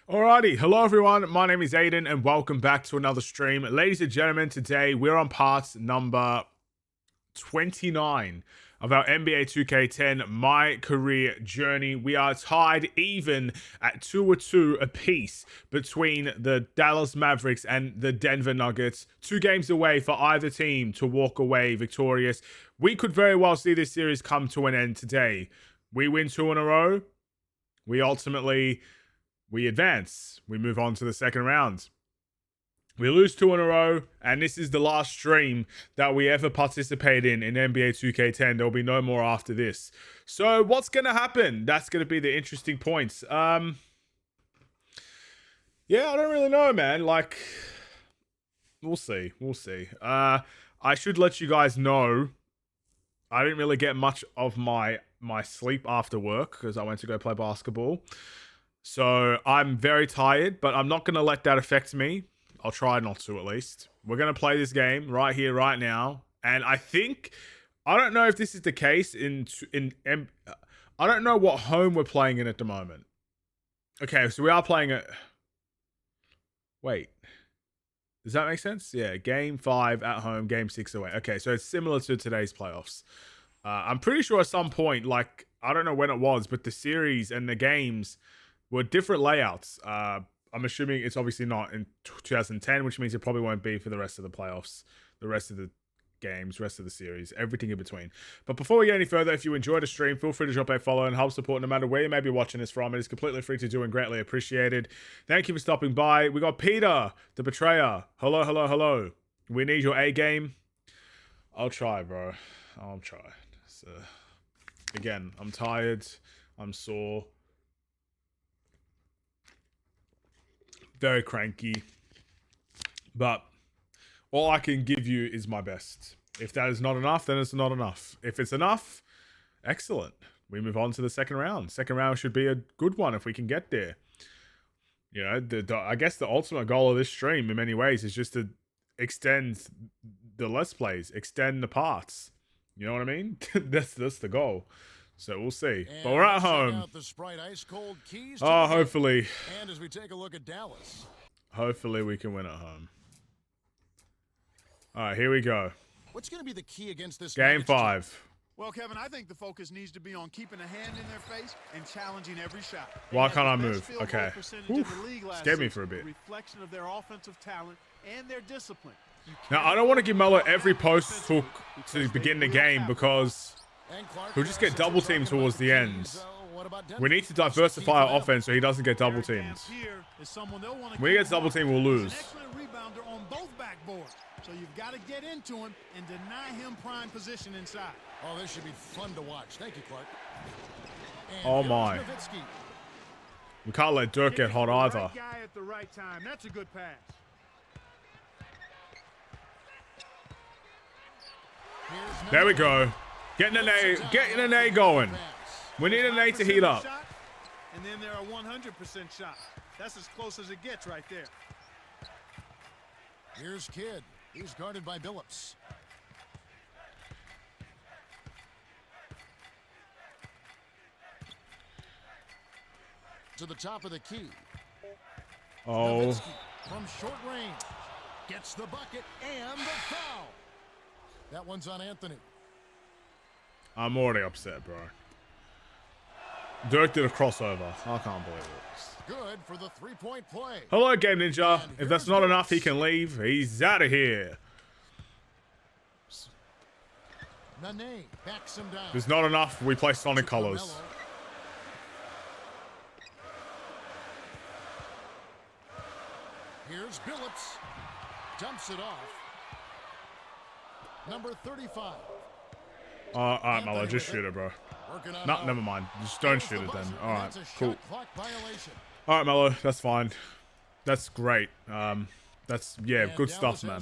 Alrighty, hello everyone, my name is Aiden and welcome back to another stream. Ladies and gentlemen, today we're on part number 29 of our NBA 2K10 My Career Journey. We are tied even at 2-2 apiece between the Dallas Mavericks and the Denver Nuggets. 2 games away for either team to walk away victorious. We could very well see this series come to an end today. We win 2 in a row. We advance. We move on to the second round. We lose 2 in a row, and this is the last stream that we ever participate in NBA 2K10. There'll be no more after this. So what's going to happen? That's going to be the interesting points. Yeah, I don't really know, man. Like, we'll see. I should let you guys know I didn't really get much of my sleep after work because I went to go play basketball. So I'm very tired, but I'm not going to let that affect me. I'll try not to, at least. We're going to play this game right here, right now. And I don't know if this is the case I don't know what home we're playing in at the moment. Okay, so we are playing it. Wait. Does that make sense? Yeah, game 5 at home, game 6 away. Okay, so it's similar to today's playoffs. I'm pretty sure at some point, like, I don't know when it was, but the series and the games were different layouts. I'm assuming it's obviously not in 2010, which means it probably won't be for the rest of the playoffs, the rest of the games, rest of the series, everything in between. But before we get any further, if you enjoyed the stream, feel free to drop a follow and help support no matter where you may be watching this from. It is completely free to do and greatly appreciated. Thank you for stopping by. We got Peter, the Betrayer. Hello. We need your A game. I'll try, bro. I'll try. So, again, I'm tired. I'm sore. Very cranky, but all I can give you is my best. If that is not enough, then it's not enough. If it's enough, excellent. We move on to the second round. Second round should be a good one if we can get there. You know, I guess the ultimate goal of this stream in many ways is just to extend the Let's Plays, extend the parts. You know what I mean? that's the goal. So we'll see. But we're at home. Hopefully. And as we take a look at Dallas. Hopefully we can win at home. All right, here we go. What's going to be the key against this game 5? Well, Kevin, I think the focus needs to be on keeping a hand in their face and challenging every shot. Why can't I move? Okay. Scared me for a bit. Reflection of their offensive talent and their discipline. Now, I don't want to give Melo every post hook to begin the game because he'll just get double teamed towards the end. We need to diversify our offense so he doesn't get double teamed. When he gets double teamed, we'll lose. So you've got to get into him and deny him prime position inside. Oh, this should be fun to watch. Thank you, Clark. Oh my. We can't let Dirk get hot either. Right guy at the right time. That's a good pass. There we go. Getting an A going. We need an A to heat up. And then there are 100% shots. That's as close as it gets right there. Here's Kidd. He's guarded by Billups. To the top of the key. Oh. Nowitzki from short range. Gets the bucket and the foul. That one's on Anthony. I'm already upset, bro. Dirk did a crossover. I can't believe it. Good for the three-point play. Hello, Game Ninja. If that's not enough, he can leave. He's out of here. Nene backs him down. If it's not enough, we play Sonic Colors. Here's Billups. Dumps it off. Number 35. All right, Melo, just shoot it, bro. No, never mind. Just don't shoot it then. All right, cool. All right, Melo, that's fine. That's great. Yeah, good stuff, man.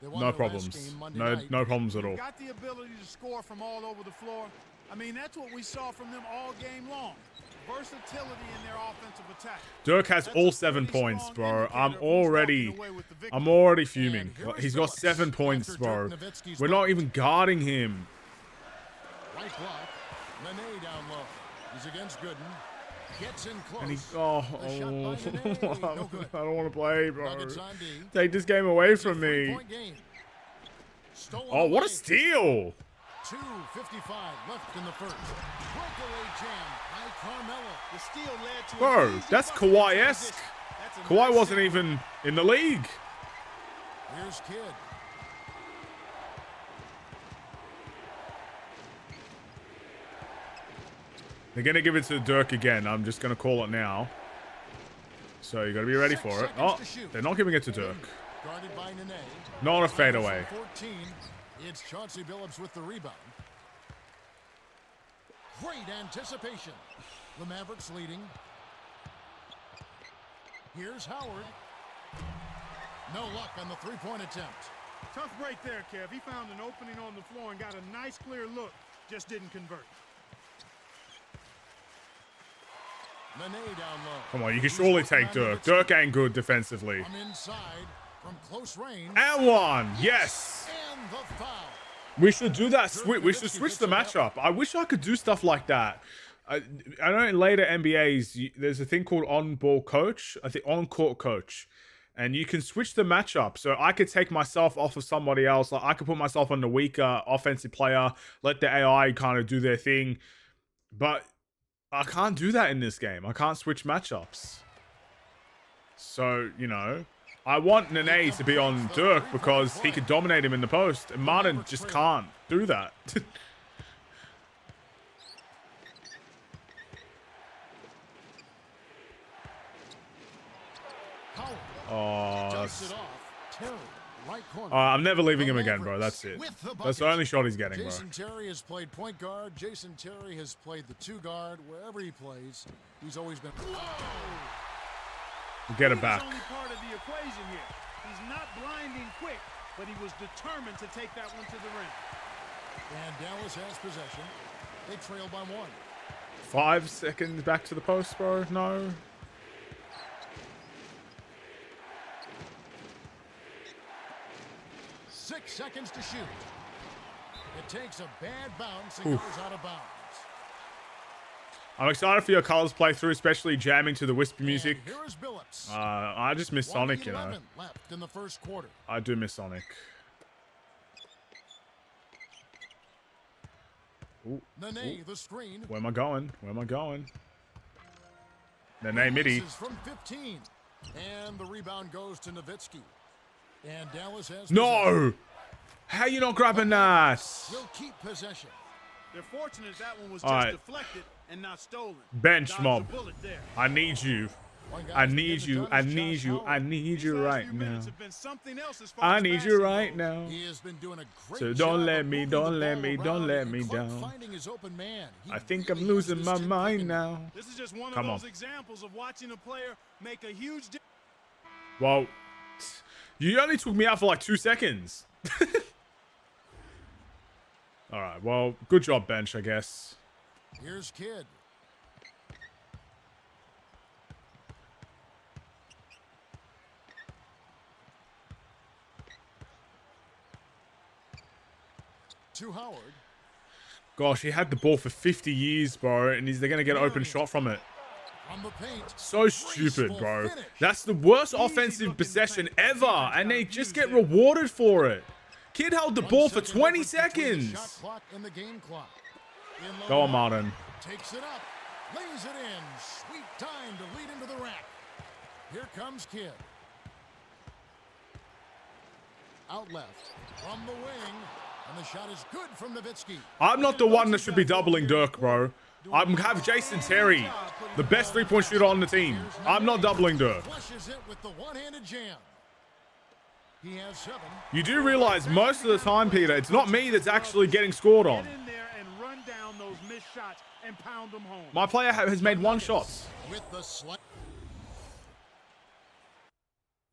No problems. No problems at all. Got the ability to score from all over the floor. I mean, that's what we saw from them all game long. Versatility in their offensive attack. Dirk has all 7 points, bro. I'm already fuming. He's got 7 points, bro. We're not even guarding him. Right block. Nene down low. He's against Gooden. Gets in close. And he, The shot by Nene. No good. I don't want to play, bro. Nuggets on D. Take this game away It's a from me. three-point game. Stolen Oh, what a away. steal! 2:55 left in the first. Breakaway jam by Carmelo. The steal led to Bro, an easy that's bucket in Kawhi-esque. transition. That's a Kawhi nice wasn't steal. even in the league. Here's Kidd. They're going to give it to Dirk again. I'm just going to call it now. So you got to be ready for it. Oh, they're not giving it to Dirk. Guarded by Nene. Not a fadeaway. 14. It's Chauncey Billups with the rebound. Great anticipation. The Mavericks leading. Here's Howard. No luck on the three-point attempt. Tough break there, Kev. He found an opening on the floor and got a nice clear look. Just didn't convert. Nene down low. Come on, you can surely take Dirk. Dirk ain't good defensively. From inside, from close range. And one. Yes. And the foul. We should do that. We should switch the matchup. I wish I could do stuff like that. I know in later NBAs, there's a thing called on-ball coach. I think on-court coach. And you can switch the matchup. So I could take myself off of somebody else. Like I could put myself on the weaker offensive player. Let the AI kind of do their thing. But I can't do that in this game. I can't switch matchups. So, you know, I want Nene to be on Dirk because he could dominate him in the post. And Martin just can't do that. Oh, I'm never leaving him again, bro. That's it. That's the only shot he's getting, bro. Jason Terry has played point guard. Jason Terry has played the two guard. Wherever he plays, he's always been. Get it back. He's only part of the equation here. He's not blinding quick, but he was determined to take that one to the rim. And Dallas has possession. They trail by one. 5 seconds back to the post, bro. No. Six seconds to shoot. It takes a bad bounce and goes out of bounds. I'm excited for your Colors playthrough, especially jamming to the wispy music. And here is Billups. I just miss Sonic, you know. 1:11 left in the first quarter. I do miss Sonic. Ooh. Nene, the screen. Where am I going? Where am I going? Nene midi. Misses from 15. And the rebound goes to Nowitzki. And Dallas has No! How you not grabbing that? Will keep possession. They're fortunate that one was All just right. deflected and not stolen. Bench Dodged mob. a bullet there. I need you. One guy I who's need getting you. it done I is need Josh you. Howard. I need These you last right few now. minutes have been something else as far I as need you right passing now. He has been doing a great So job don't let of me, moving don't the let ball me, don't around let and me Clark down. finding his open man. He I think really I'm losing uses my Tim mind Duncan. now. This is just one of Come those on. examples of watching a player make a huge difference. Well, you only took me out for like 2 seconds. All right. Well, good job, bench, I guess. Here's Kidd. To Howard. Gosh, he had the ball for 50 years, bro, and they're going to get an open shot from it. On the paint. So stupid, bro. That's the worst offensive possession ever, and they just get rewarded for it. Kid held the ball for 20 seconds. Shot clock and the game clock. Go on, Martin. Takes it up. Lays it in. Sweet time to lead into the rack. Here comes Kidd. Out left. From the wing. And the shot is good from Nowitzki. I'm not the one that should be doubling Dirk, bro. I have Jason Terry, the best three-point shooter on the team. I'm not doubling Dirk. Flushes it with the one-handed jam. He has 7. You do realize most of the time, Peter, it's not me that's actually getting scored on. Get in there and run down those missed shots and pound them home. My player has made 1 shot. With the slight.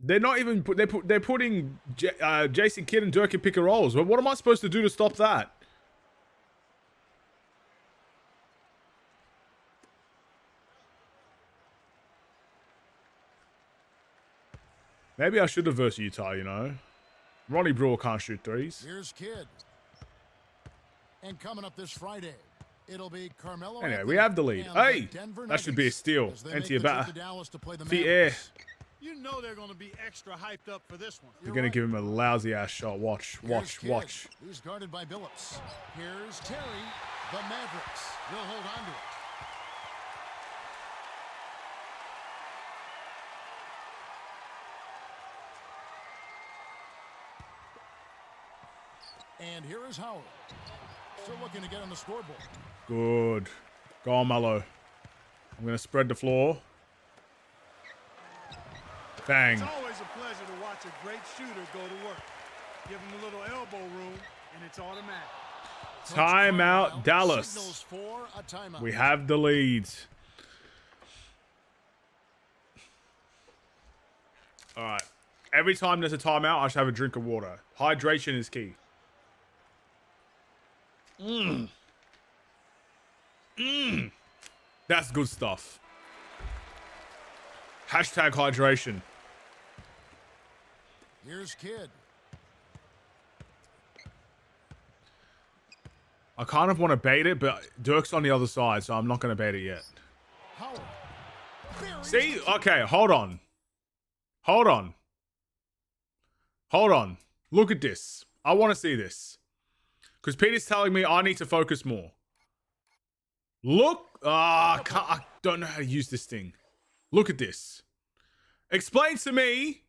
They're not even they're putting Jason Kidd and Dirk in pick and rolls. But what am I supposed to do to stop that? Maybe I should have versus Utah, you know. Ronnie Brewer can't shoot threes. Here's Kidd. And coming up this Friday, It'll be Carmelo. Anyway, we have the lead. Hey, that should be a steal. Empty batter. Feet air. You know they're going to be extra hyped up for this one. You're going to give him a lousy ass shot. Watch. Watch. He's guarded by Billups. Here's Terry. The Mavericks will hold on to it. And here is Howard. Still looking to get on the scoreboard. Good. Go on, Mello. I'm going to spread the floor. Bang. It's always a pleasure to watch a great shooter go to work. Give him a little elbow room, and it's automatic. Timeout, Dallas. We have the lead. All right. Every time there's a timeout, I should have a drink of water. Hydration is key. That's good stuff. Hashtag hydration. Here's Kidd. I kind of want to bait it, but Dirk's on the other side, so I'm not going to bait it yet. See? Okay, hold on. Look at this. I want to see this. Because Peter's telling me I need to focus more. Look. I don't know how to use this thing. Look at this. Explain to me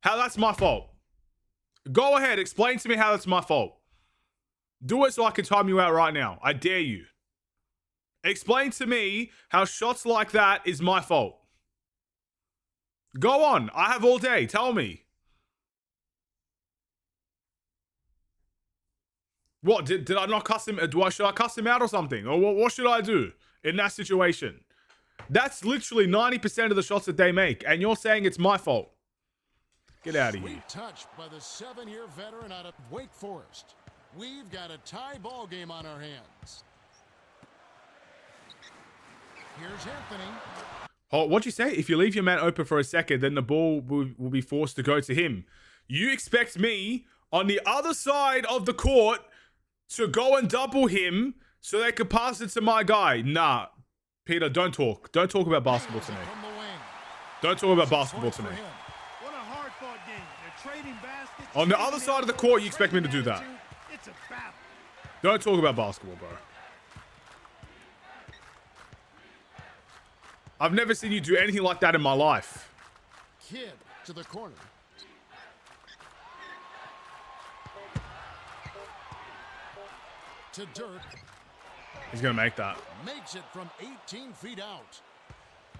how that's my fault. Go ahead, explain to me how that's my fault. Do it so I can time you out right now. I dare you. Explain to me how shots like that is my fault. Go on. I have all day. Tell me. What? Did I not cuss him? Should I cuss him out or something? Or what should I do in that situation? That's literally 90% of the shots that they make. And you're saying it's my fault. Get out of here. Sweet touch by the 7-year veteran out of Wake Forest. We've got a tie ball game on our hands. Here's Anthony. Oh, what'd you say? If you leave your man open for a second, then the ball will be forced to go to him. You expect me on the other side of the court to go and double him so they could pass it to my guy? Nah. Peter, don't talk. Don't talk about basketball to me. Don't talk about basketball to me. On the other side of the court, you expect me to do that. Don't talk about basketball, bro. I've never seen you do anything like that in my life. Kidd to the corner. To Dirk. He's going to make that. Makes it from 18 feet out.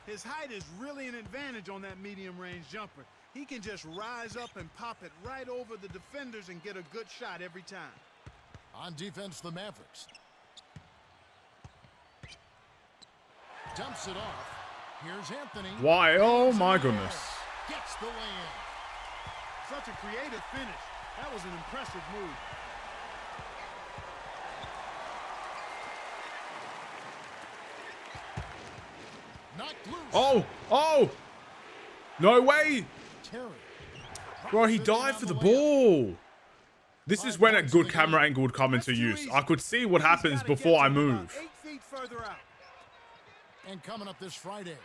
His height is really an advantage on that medium-range jumper. He can just rise up and pop it right over the defenders and get a good shot every time. On defense, the Mavericks. Dumps it off. Here's Anthony. Why? Oh, my goodness. Gets the lay-in. Such a creative finish. That was an impressive move. Knocked loose. Oh! No way! Terry. Bro, he dived for the ball. This is when a good camera angle would come into use. I could see what happens before I move. 8 feet further out. And coming up this Friday,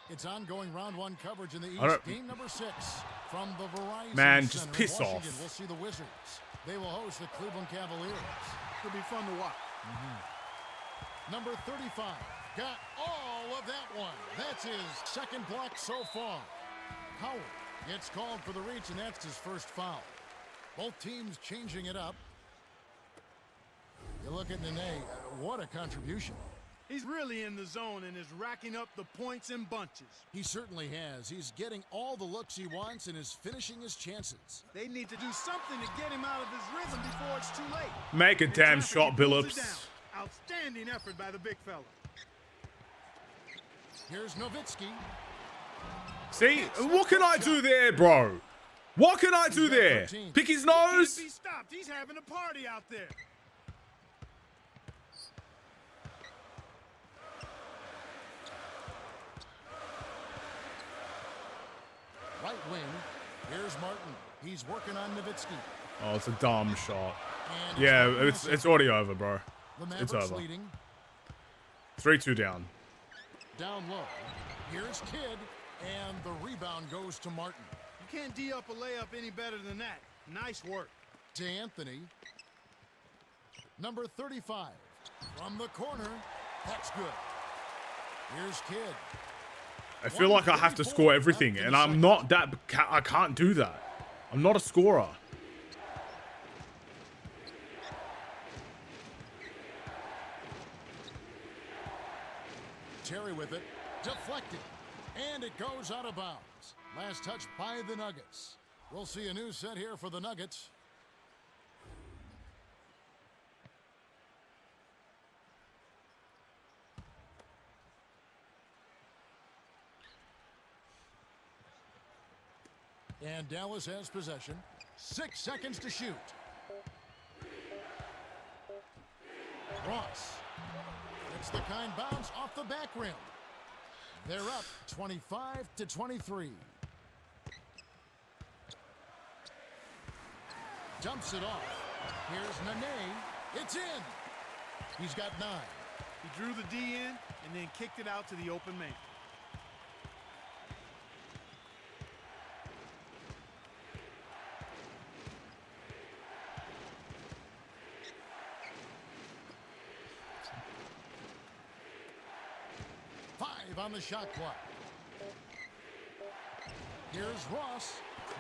it's ongoing round 1 coverage in the East. Game number 6 from the Verizon Man, Center just piss in Washington. off. We'll see the Wizards. They will host the Cleveland Cavaliers. It'll be fun to watch. Number 35 got all of that one. That's his second block so far. Howard gets called for the reach, and that's his first foul. Both teams changing it up. You look at Nene, what a contribution. He's really in the zone and is racking up the points in bunches. He certainly has. He's getting all the looks he wants and is finishing his chances. They need to do something to get him out of his rhythm before it's too late. Make a damn shot, Billups. Outstanding effort by the big fella. Here's Nowitzki. See? What can I do there, bro? What can I do there? Pick his nose? He can't be stopped. He's having a party out there. Right wing. Here's Martin. He's working on Nowitzki. Oh, it's a dumb shot. And Yeah, not it's already over, bro. the It's Mavericks over. leading. 3-2 down. Down low. Here's Kidd, and the rebound goes to Martin. You can't D up a layup any better than that. Nice work. To Anthony. Number 35. From the corner. That's good. Here's Kidd. I feel like I have to score everything, and I'm not that. I can't do that. I'm not a scorer. Terry with it. Deflected. And it goes out of bounds. Last touch by the Nuggets. We'll see a new set here for the Nuggets. And Dallas has possession. 6 seconds to shoot. Ross. It's the kind bounce off the back rim. They're up 25-23. Dumps it off. Here's Nene. It's in. He's got 9. He drew the D in and then kicked it out to the open man. On the shot clock. Here's Ross.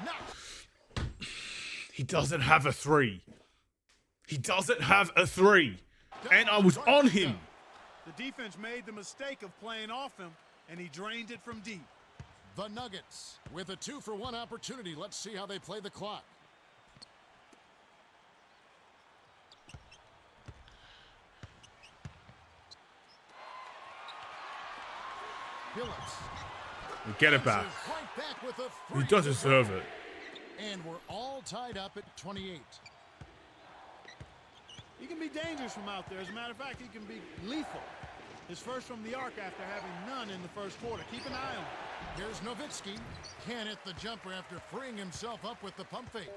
No. He doesn't have a 3. He doesn't have a 3. And I was on him. The defense made the mistake of playing off him, and he drained it from deep. The Nuggets with a 2-for-1 opportunity. Let's see how they play the clock. We get it back. He does deserve it. And we're all tied up at 28. He can be dangerous from out there. As a matter of fact, he can be lethal. His first from the arc after having none in the first quarter. Keep an eye on him. Here's Nowitzki. Can't hit the jumper after freeing himself up with the pump fake.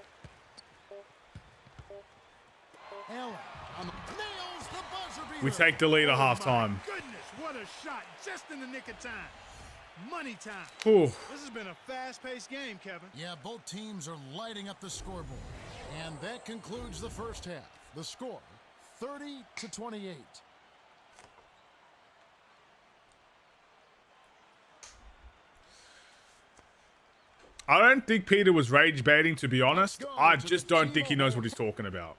Allen nails the buzzer beater. We take the lead at halftime. Goodness, what a shot. Just in the nick of time. Money time. Ooh. This has been a fast-paced game, Kevin. Yeah, both teams are lighting up the scoreboard. And that concludes the first half. The score, 30-28. I don't think Peter was rage baiting, to be honest. I just don't think he knows what he's talking about.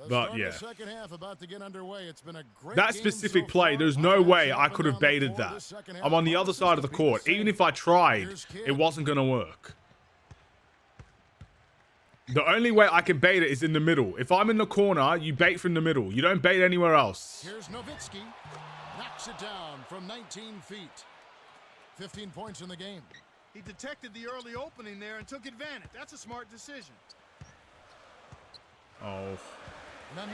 But yeah, second half about to get underway. It's been a great that specific play, there's no way I could have baited that. I'm on the other side of the court. Even if I tried, it wasn't going to work. The only way I can bait it is in the middle. If I'm in the corner, you bait from the middle. You don't bait anywhere else. Here's Nowitzki. Knocks it down from 19 feet. 15 points in the game. He detected the early opening there and took advantage. That's a smart decision. Oh. Nene.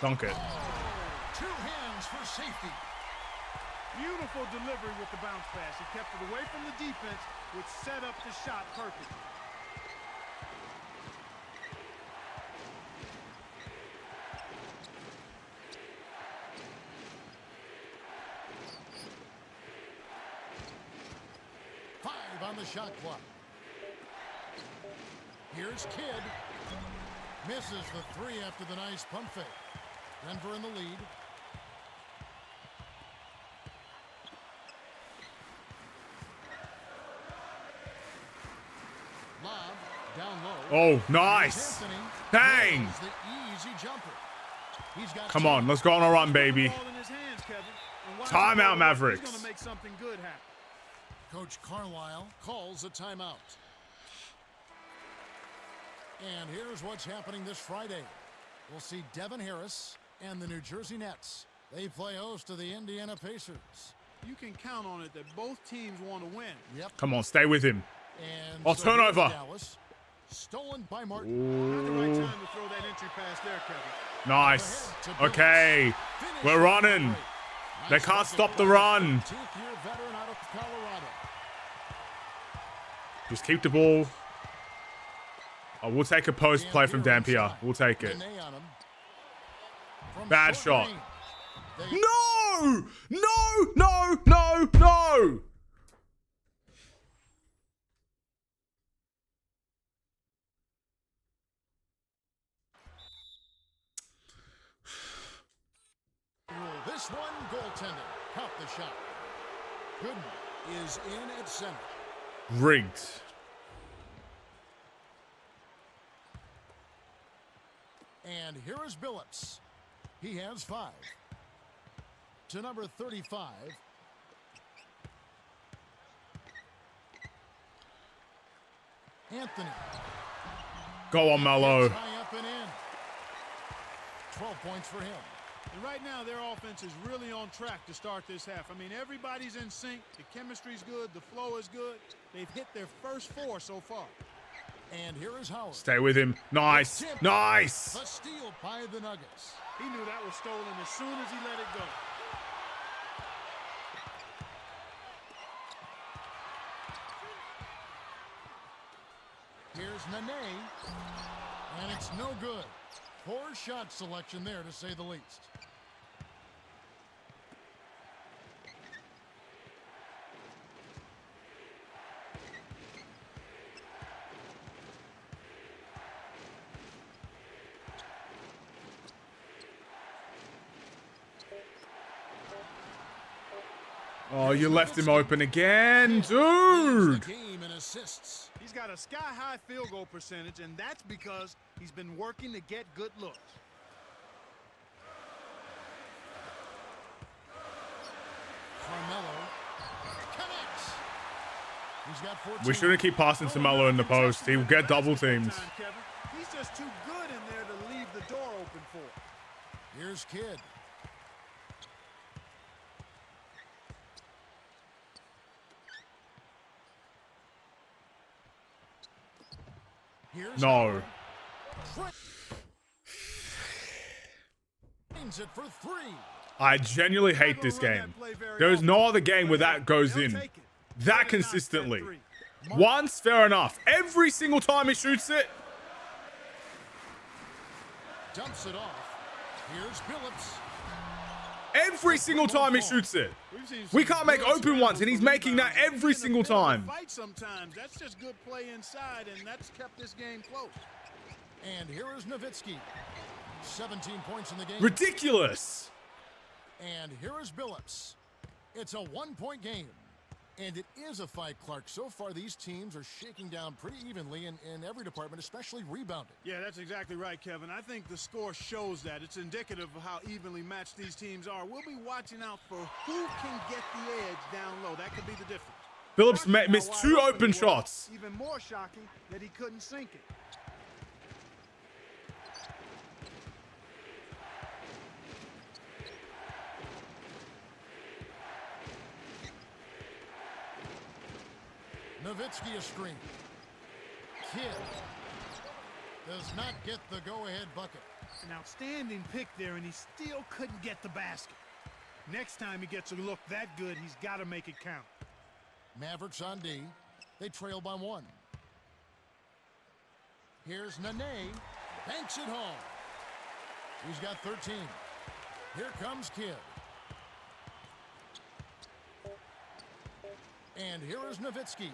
Dunk it. 2 hands for safety. Beautiful delivery with the bounce pass. He kept it away from the defense, which set up the shot perfectly. On the shot clock. Here's Kidd. Misses the 3 after the nice pump fake. Denver in the lead. Lob down low. Oh, nice. Dang. The easy jumper. He's got Come on, let's go on a run, baby. Timeout, Mavericks. He's going to make something good happen. Coach Carlisle calls a timeout. And here's what's happening this Friday. We'll see Devin Harris and the New Jersey Nets. They play host to the Indiana Pacers. You can count on it that both teams want to win. Yep. Come on, stay with him. And I'll turn over. Dallas, stolen by Martin. Not the right time to throw that entry pass there, Kevin. Nice. Okay. We're running. They can't stop the run. Just keep the ball. Oh, we'll take a post play from Dampier. We'll take it. Bad shot. No! No! No! No! No! This one, goaltending. Caught the shot. Gooden is in at center. Rigged. And here is Billups. He has 5. To number 35. Anthony. Go on, Melo. High up and in. 12 points for him. And right now, their offense is really on track to start this half. I mean, everybody's in sync. The chemistry's good. The flow is good. They've hit their first 4 so far. And here is Howard. Stay with him. Nice. Nice. A steal by the Nuggets. He knew that was stolen as soon as he let it go. Here's Nene. And it's no good. Poor shot selection there, to say the least. Oh, you left him open again, dude. Game in assists. He's got a sky-high field goal percentage, and that's because he's been working to get good looks. Carmelo connects. He's got 14. We shouldn't keep passing to Melo in the post. He will get double teamed. He's just too good in there to leave the door open for. Here's Kidd. Here's No. Trains it for 3. I genuinely hate this game. There is no other game where that goes in that consistently. Once, fair enough. Every single time he shoots it. Dumps it off. Here's Billups. Every single time he shoots it. We can't make open ones, and he's making that every single time. Fight sometimes. That's just good play inside, and that's kept this game close. And here is Nowitzki. 17 points in the game. Ridiculous. And here is Billups. It's a 1-point game. And it is a fight, Clark. So far, these teams are shaking down pretty evenly in every department, especially rebounding. Yeah, that's exactly right, Kevin. I think the score shows that. It's indicative of how evenly matched these teams are. We'll be watching out for who can get the edge down low. That could be the difference. Billups missed 2 open shots. Even more shocking that he couldn't sink it. Nowitzki a screen. Kidd does not get the go-ahead bucket. An outstanding pick there, and he still couldn't get the basket. Next time he gets a look that good, he's got to make it count. Mavericks on D. They trail by 1. Here's Nene. Banks it home. He's got 13. Here comes Kidd. And here is Nowitzki.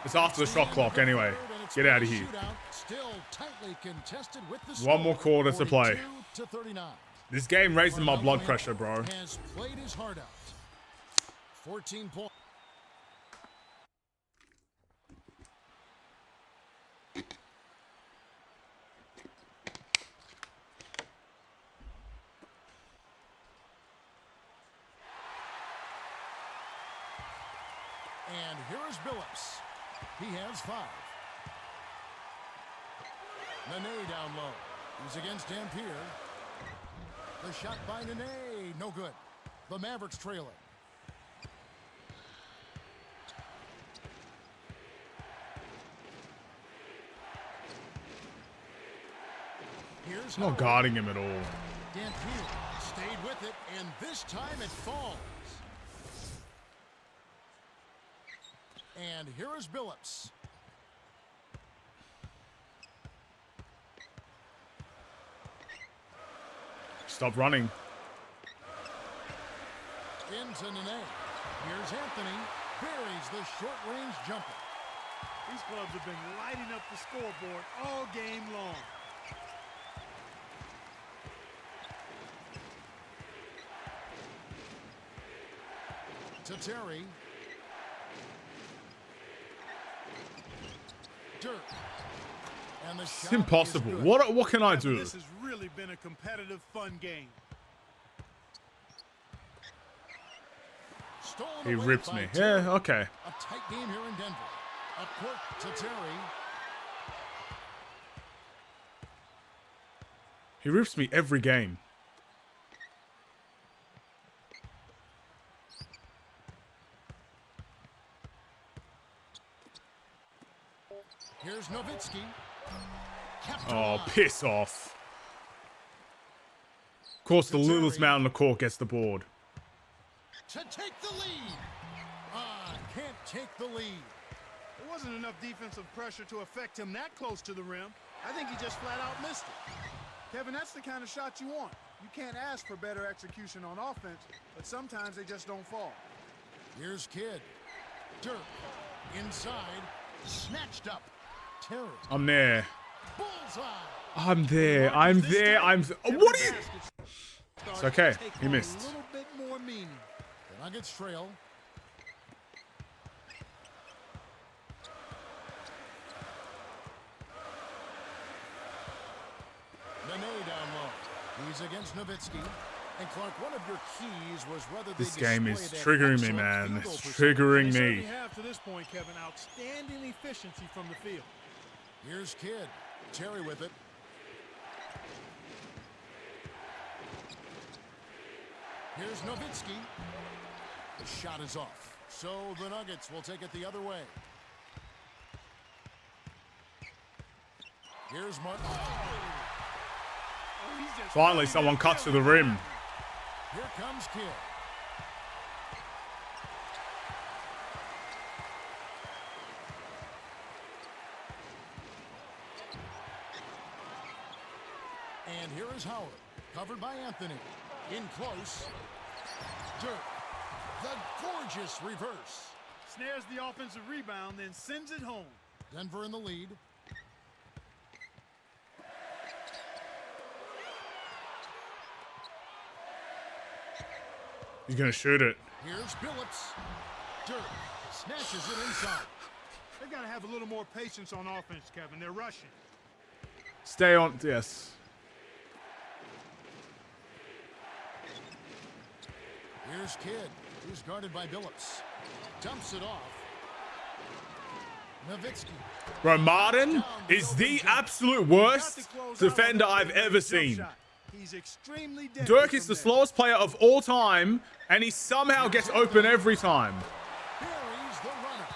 It's after the shot clock anyway. Get out of here. Still tightly contested with the 1 more quarter to play. 42-39. This game raising my blood pressure, bro. Has played his heart out. 14 points. And here is Billups. He has 5. Nene down low. He's against Dampier. The shot by Nene. No good. The Mavericks trailing. Here's Not guarding him at all. Dampier stayed with it, and this time it falls. And here is Billups. Stop running. Into Nene. Here's Anthony. Buries the short-range jumper. These clubs have been lighting up the scoreboard all game long. To Terry. Dirk. And the It's shot impossible. is good. What can I do? This has really been a competitive, fun game. Stolen He away rips by me. Terry. Yeah, okay. A tight game here in Denver. Up court to Terry. He rips me every game. Here's Nowitzki. Oh, piss off. Of course, the littlest man on the court gets the board. To take the lead. Can't take the lead. There wasn't enough defensive pressure to affect him that close to the rim. I think he just flat out missed it. Kevin, that's the kind of shot you want. You can't ask for better execution on offense, but sometimes they just don't fall. Here's Kidd. Dirk. Inside. Snatched up. Terry. I'm there. Bullseye. I'm there. I'm there. What are you? It's okay. He missed. A little bit more meaning. The Nuggets trail. Nene down low. He's against Nowitzki. And Clark, one of your keys was whether they This game is display that triggering me, excellent man. field goal It's percentage. triggering They me. certainly have to this point, Kevin. Outstanding efficiency from the field. Here's Kidd. Terry with it. Here's Nowitzki. The shot is off. So the Nuggets will take it the other way. Here's Martin. Finally, someone cuts to the rim. Here comes Kidd. And here is Howard, covered by Anthony. In close. Dirk. The gorgeous reverse. Snares the offensive rebound, then sends it home. Denver in the lead. He's gonna shoot it. Here's Billups. Dirk snatches it inside. They got to have a little more patience on offense, Kevin. They're rushing. Stay on. Yes. Here's Kidd, who's guarded by Billups. Dumps it off. Nowitzki. Bro, Martin is the absolute worst defender I've ever seen. He's extremely deadly Dirk is from the there. slowest player of all time, and he somehow gets open every time. Buries the runner.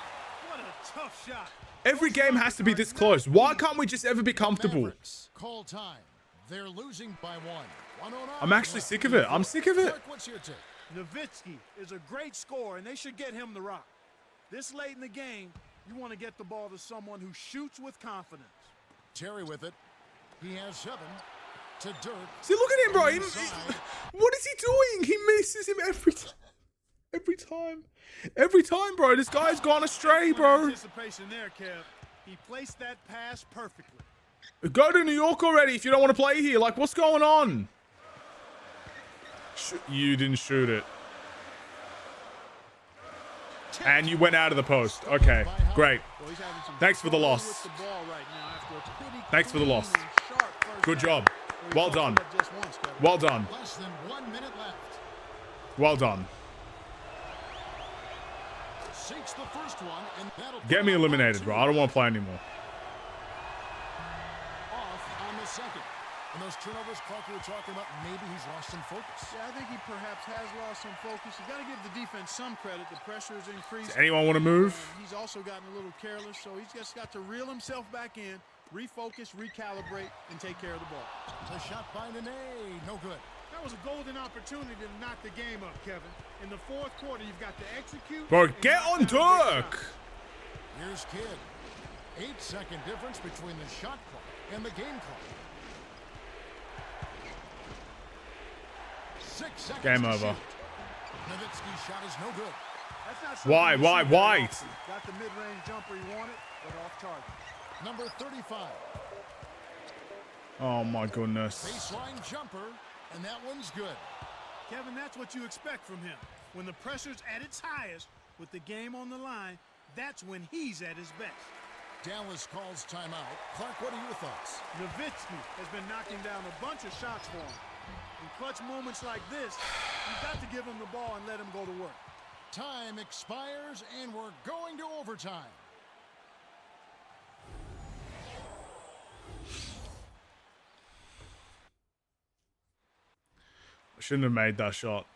What a tough shot. Every game has to be this close. Why can't we just ever be comfortable? Mavericks call time. They're losing by one. 109 I'm actually sick of it. I'm sick of it. Dirk, what's your take? Nowitzki is a great scorer, and they should get him the rock. This late in the game, you want to get the ball to someone who shoots with confidence. Terry with it. He has 7 to Dirk. See, look at him, bro. Inside. What is he doing? He misses him every time. Every time. Every time, bro. This guy's gone astray, bro. Anticipation there, Kev. He placed that pass perfectly. Go to New York already if you don't want to play here. Like, what's going on? You didn't shoot it. And you went out of the post. Okay, great. Well, he's having some Thanks for the trouble loss. with the ball right now after a pretty Thanks for the clean loss. and sharp first Good half, job. where he Well posted done. up just once, Kevin. Well done. Less than 1 minute left. Well done. Sinks the first one, and that'll Get me eliminated, bro. I don't want to play anymore. Off on the second. And those turnovers, Clark, we were talking about, maybe he's lost some focus. Yeah, I think he perhaps has lost some focus. You got to give the defense some credit. The pressure has increased. Does anyone want to move? And he's also gotten a little careless, so he's just got to reel himself back in, refocus, recalibrate, and take care of the ball. The shot by Nene, no good. That was a golden opportunity to knock the game up, Kevin. In the fourth quarter, you've got to execute. Bro, and get knock on down big Dirk. shots. Here's Kidd. 8-second difference between the shot clock and the game clock. 6 seconds Game to over. shoot. Nowitzki's shot is no good. That's not something Why? you Why? see very Why? often. Got the mid-range jumper he wanted, but off target. Number 35. Oh my goodness. Baseline jumper, and that one's good. Kevin, that's what you expect from him. When the pressure's at its highest, with the game on the line, that's when he's at his best. Dallas calls timeout. Clark, what are your thoughts? Nowitzki has been knocking down a bunch of shots for him. In clutch moments like this, you've got to give him the ball and let him go to work. Time expires, and we're going to overtime. I shouldn't have made that shot.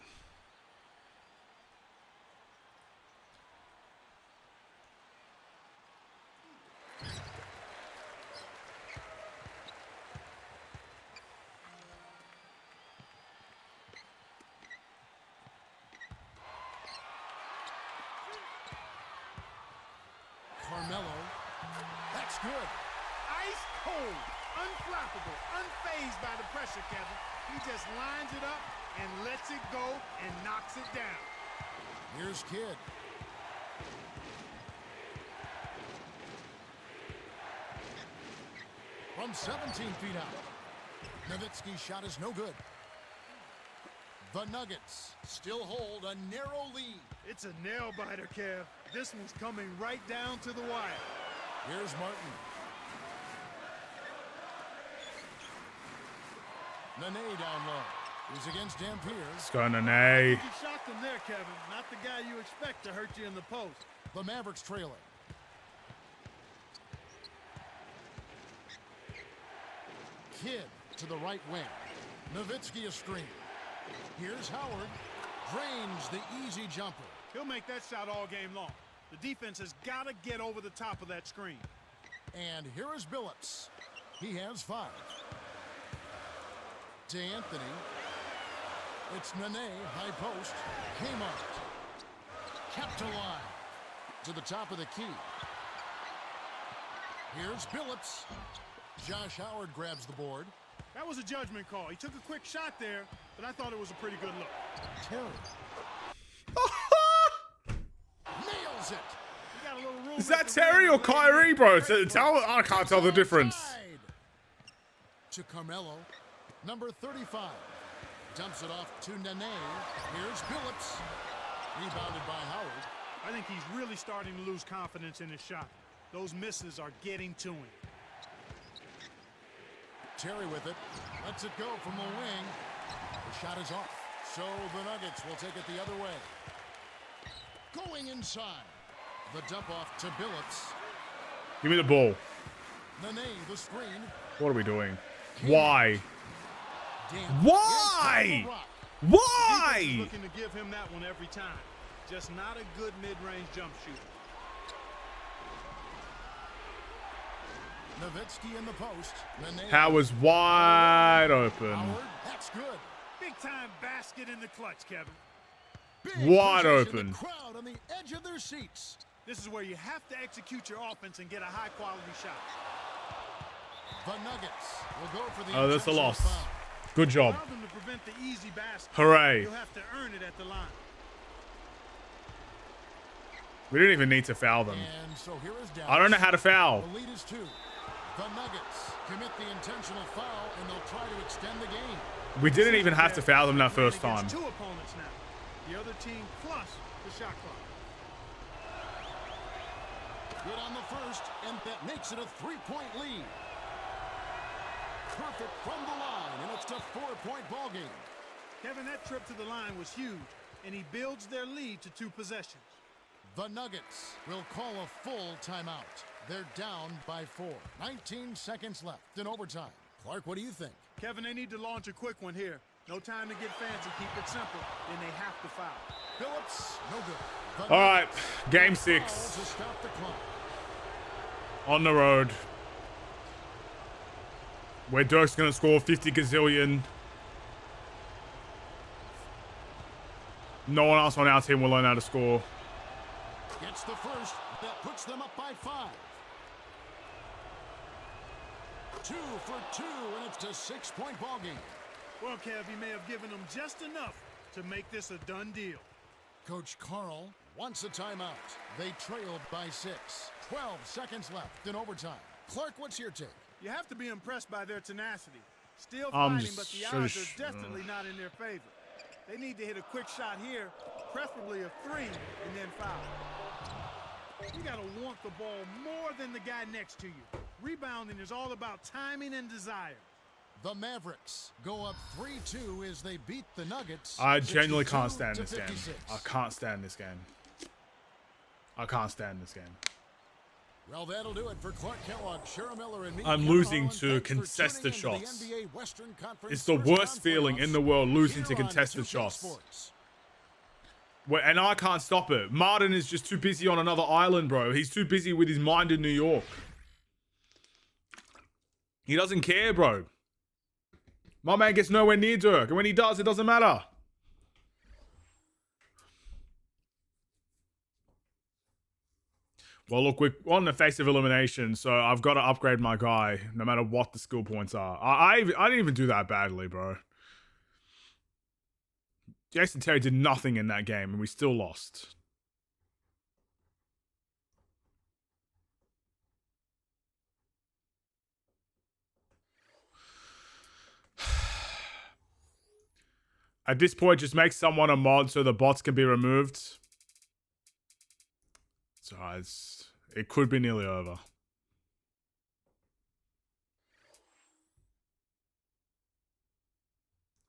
Carmelo. That's good. Ice cold, unflappable, unfazed by the pressure, Kevin. He just lines it up and lets it go and knocks it down. Here's Kidd. From 17 feet out. Nowitzki's shot is no good. The Nuggets still hold a narrow lead. It's a nail-biter, Kev. This one's coming right down to the wire. Here's Martin. Nene down low. He's against Dampier. It's going to nay. You shocked him there, Kevin. Not the guy you expect to hurt you in the post. The Mavericks trailing. Kidd to the right wing. Nowitzki a screen. Here's Howard. Drains the easy jumper. He'll make that shot all game long. The defense has got to get over the top of that screen. And here is Billups. He has 5. To Anthony. It's Nene, high post. Kmart. Kept alive. To the top of the key. Here's Billups. Josh Howard grabs the board. That was a judgment call. He took a quick shot there, but I thought it was a pretty good look. Terry. Nails it. He got a little room. Is that Terry or Kyrie, bro? I can't tell the difference. Outside. To Carmelo. Number 35. Dumps it off to Nene. Here's Billups. Rebounded by Howard. I think he's really starting to lose confidence in his shot. Those misses are getting to him. Terry with it. Lets it go from the wing. The shot is off. So the Nuggets will take it the other way. Going inside. The dump off to Billups. Give me the ball. Nene, the screen. What are we doing? Why? Damn. Why? Why? Looking to give him that one every time. Just not a good mid-range jump shooter. Nowitzki in the post. Howard's wide open. Howard, that's good. Big-time basket in the clutch, Kevin. Big Wide possession. open. The crowd on the edge of their seats. This is where you have to execute your offense and get a high-quality shot. The Nuggets will go for the Oh, that's a intentional loss. foul. Good job. Allow them to prevent the easy basket. Hooray. You'll have to earn it at the line. We didn't even need to foul them. And so here is Dallas. I don't know how to foul. The lead is 2. The Nuggets commit the intentional foul, and they'll try to extend the game. We didn't even have to foul them that first Against time. 2 opponents now. The other team plus the shot clock. Good on the first, and that makes it a 3-point lead. Perfect from the line, and it's a 4-point ball game. Kevin, that trip to the line was huge, and he builds their lead to 2 possessions. The Nuggets will call a full timeout. They're down by 4. 19 seconds left in overtime. Clark, what do you think? Kevin, they need to launch a quick one here. No time to get fancy. Keep it simple. Then they have to foul. Billups, no good. The All right, Nuggets game will 6 foul to stop the clock. on the road. Where Dirk's gonna score 50 gazillion. No one else on our team will learn how to score. Gets the first. That puts them up by 5. 2 for 2, and it's a 6-point ball game. Well, Kev, he may have given them just enough to make this a done deal. Coach Carl wants a timeout. They trailed by 6. 12 seconds left in overtime. Clark, what's your take? You have to be impressed by their tenacity. Still fighting, but the odds are definitely not in their favor. They need to hit a quick shot here, preferably a 3, and then foul. You got to want the ball more than the guy next to you. Rebounding is all about timing and desire. The Mavericks go up 3-2 as they beat the Nuggets. I genuinely can't stand this 56. game. I can't stand this game. I can't stand this game. Well, that'll do it for Clark Kellogg, Shara Miller, and me. I'm losing to contested shots. It's the worst feeling in the world, losing to contested shots. And I can't stop it. Martin is just too busy on another island, bro. He's too busy with his mind in New York. He doesn't care, bro. My man gets nowhere near Dirk. And when he does, it doesn't matter. Well, look, we're on the face of elimination, so I've got to upgrade my guy, no matter what the skill points are. I didn't even do that badly, bro. Jason Terry did nothing in that game, and we still lost. At this point, just make someone a mod so the bots can be removed. So it could be nearly over.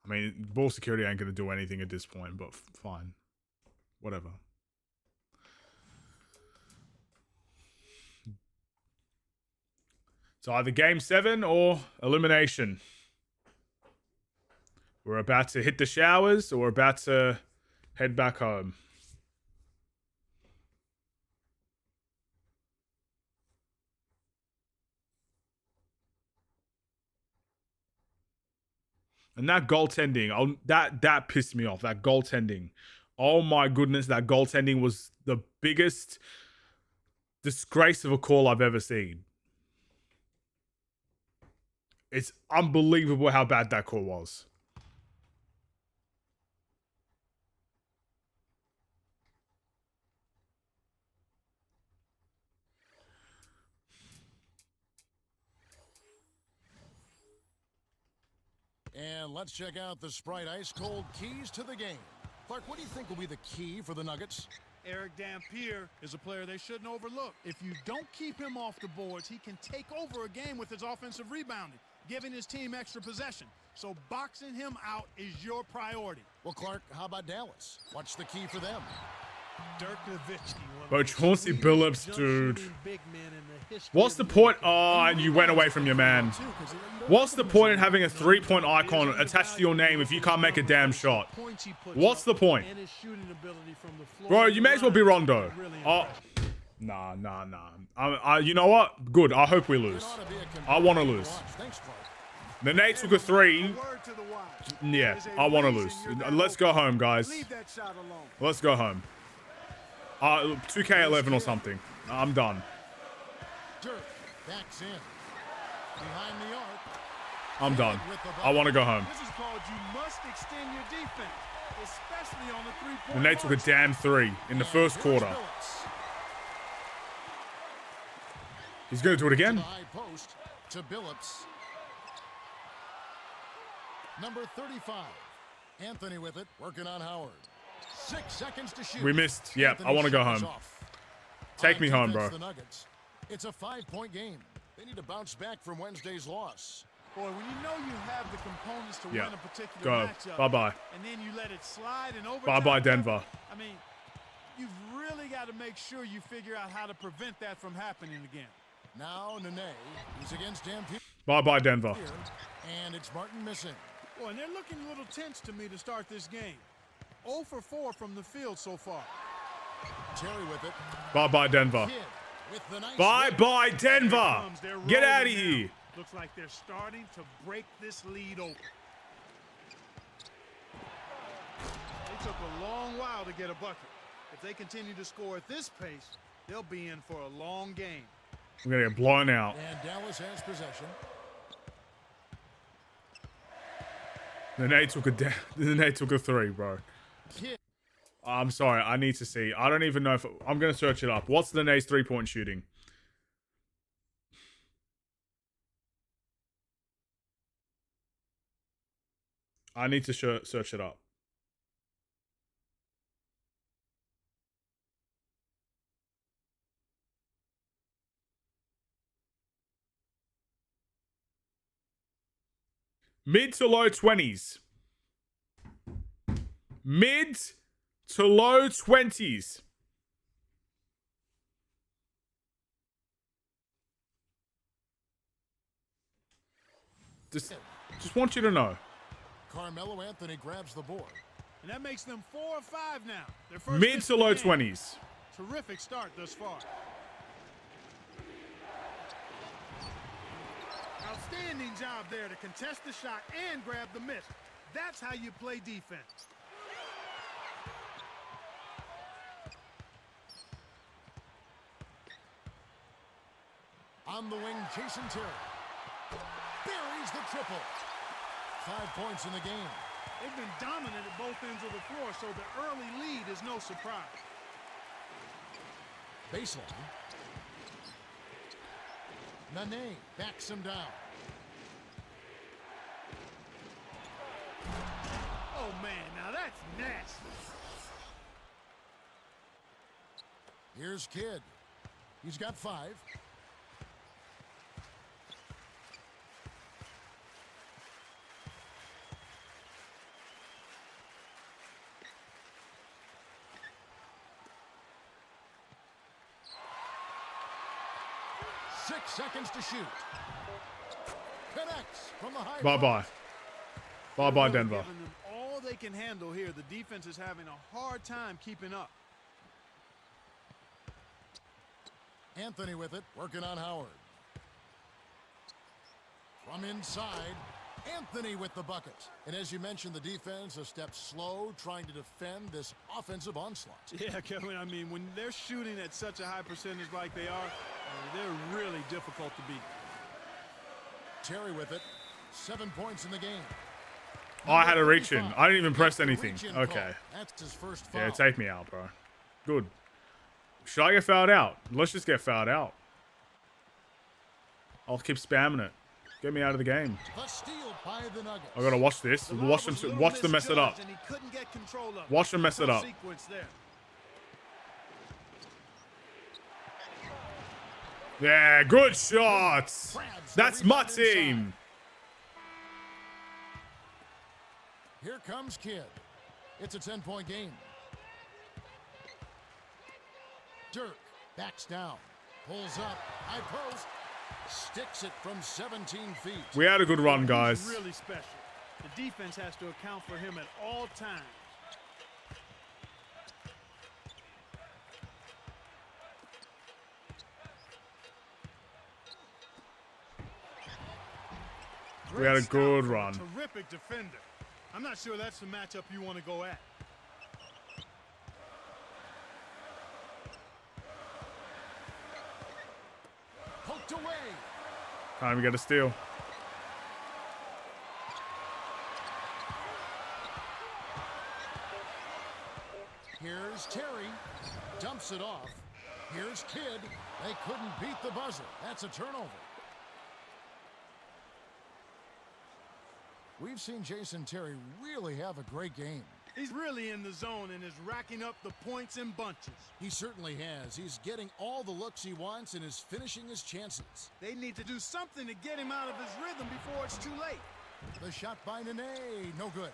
I mean, ball security ain't going to do anything at this point, but fine. Whatever. It's either game 7 or elimination. We're about to hit the showers or we're about to head back home. And that goaltending, that pissed me off. That goaltending. Oh my goodness, that goaltending was the biggest disgrace of a call I've ever seen. It's unbelievable how bad that call was. And let's check out the Sprite Ice Cold keys to the game. Clark, what do you think will be the key for the Nuggets? Eric Dampier is a player they shouldn't overlook. If you don't keep him off the boards, he can take over a game with his offensive rebounding, giving his team extra possession. So boxing him out is your priority. Well, Clark, how about Dallas? What's the key for them? Dirk Nowitzki. Bro, Chauncey Billups, dude. What's the point? Oh, and you went away from your man. What's the point in having a 3-point icon attached to your name if you can't make a damn shot? What's the point? Bro, you may as well be Rondo. Oh, nah. You know what? Good. I hope we lose. I want to lose. The Nate took a 3. Yeah, I want to lose. Let's go home, guys. Let's go home. 2K11 or something. I'm done. Dirk backs in. Behind the arc. I'm done. I want to go home. This is called you must extend your defense, especially on the three-point. And they took a damn 3 in the first quarter. He's going to do it again. High post to Billups. Number 35. Anthony with it, working on Howard. 6 seconds to shoot. We missed. Yeah, I want to go home. Take me home, bro. It's a 5-point game. They need to bounce back from Wednesday's loss. Boy, when you know you have the components to win a particular matchup, bye-bye. And then you let it slide and overtime. Bye-bye, Denver. I mean, you've really got to make sure you figure out how to prevent that from happening again. Now Nene, he's against Dampier. Bye-bye, Denver. And it's Martin missing. Boy, and they're looking a little tense to me to start this game. 0 for 4 from the field so far. Terry with it. Bye-bye, Denver. Nice Bye-bye, Denver. Get out of here. Looks like they're starting to break this lead open. They took a long while to get a bucket. If they continue to score at this pace, they'll be in for a long game. We're going to get blown out. And Dallas has possession. The Nate took a 3, bro. Kidd. I'm sorry. I need to see. I don't even know if... I'm going to search it up. What's Nene's three-point shooting? I need to search it up. Mid to low 20s. Mid to low 20s. Just want you to know. Carmelo Anthony grabs the board. And that makes them 4 or 5 now. Their first Mid to low 20s. Terrific start thus far. Outstanding job there to contest the shot and grab the miss. That's how you play defense. On the wing, Jason Terry buries the triple. 5 points in the game. They've been dominant at both ends of the floor, so the early lead is no surprise. Baseline. Nene backs him down. Oh, man, now that's nasty. Here's Kidd. He's got 5. Six seconds to shoot. Connects from the high. Bye-bye. Bye-bye, Denver. Giving them all they can handle here. The defense is having a hard time keeping up. Anthony with it, working on Howard. From inside, Anthony with the bucket. And as you mentioned, the defense a step slow, trying to defend this offensive onslaught. Yeah, Kevin, I mean, when they're shooting at such a high percentage like they are, they're really difficult to beat. Terry with it, 7 points in the game. Oh, I had a reach in. I didn't even press anything. Okay. Call. That's his first foul. Yeah, take me out, bro. Good. Should I get fouled out? Let's just get fouled out. I'll keep spamming it. Get me out of the game. The steal by the Nuggets. I gotta watch this. Watch them mess it up. Watch them mess it up. Yeah, good shots. That's my team. Here comes Kidd. It's a 10-point game. Dirk backs down, pulls up, high post, sticks it from 17 feet. We had a good run, guys. He's really special. The defense has to account for him at all times. We had a good run. Terrific defender. I'm not sure that's the matchup you want to go at. Poked away. Time to get a steal. Here's Terry. Dumps it off. Here's Kidd. They couldn't beat the buzzer. That's a turnover. We've seen Jason Terry really have a great game. He's really in the zone and is racking up the points in bunches. He certainly has. He's getting all the looks he wants and is finishing his chances. They need to do something to get him out of his rhythm before it's too late. The shot by Nene, no good.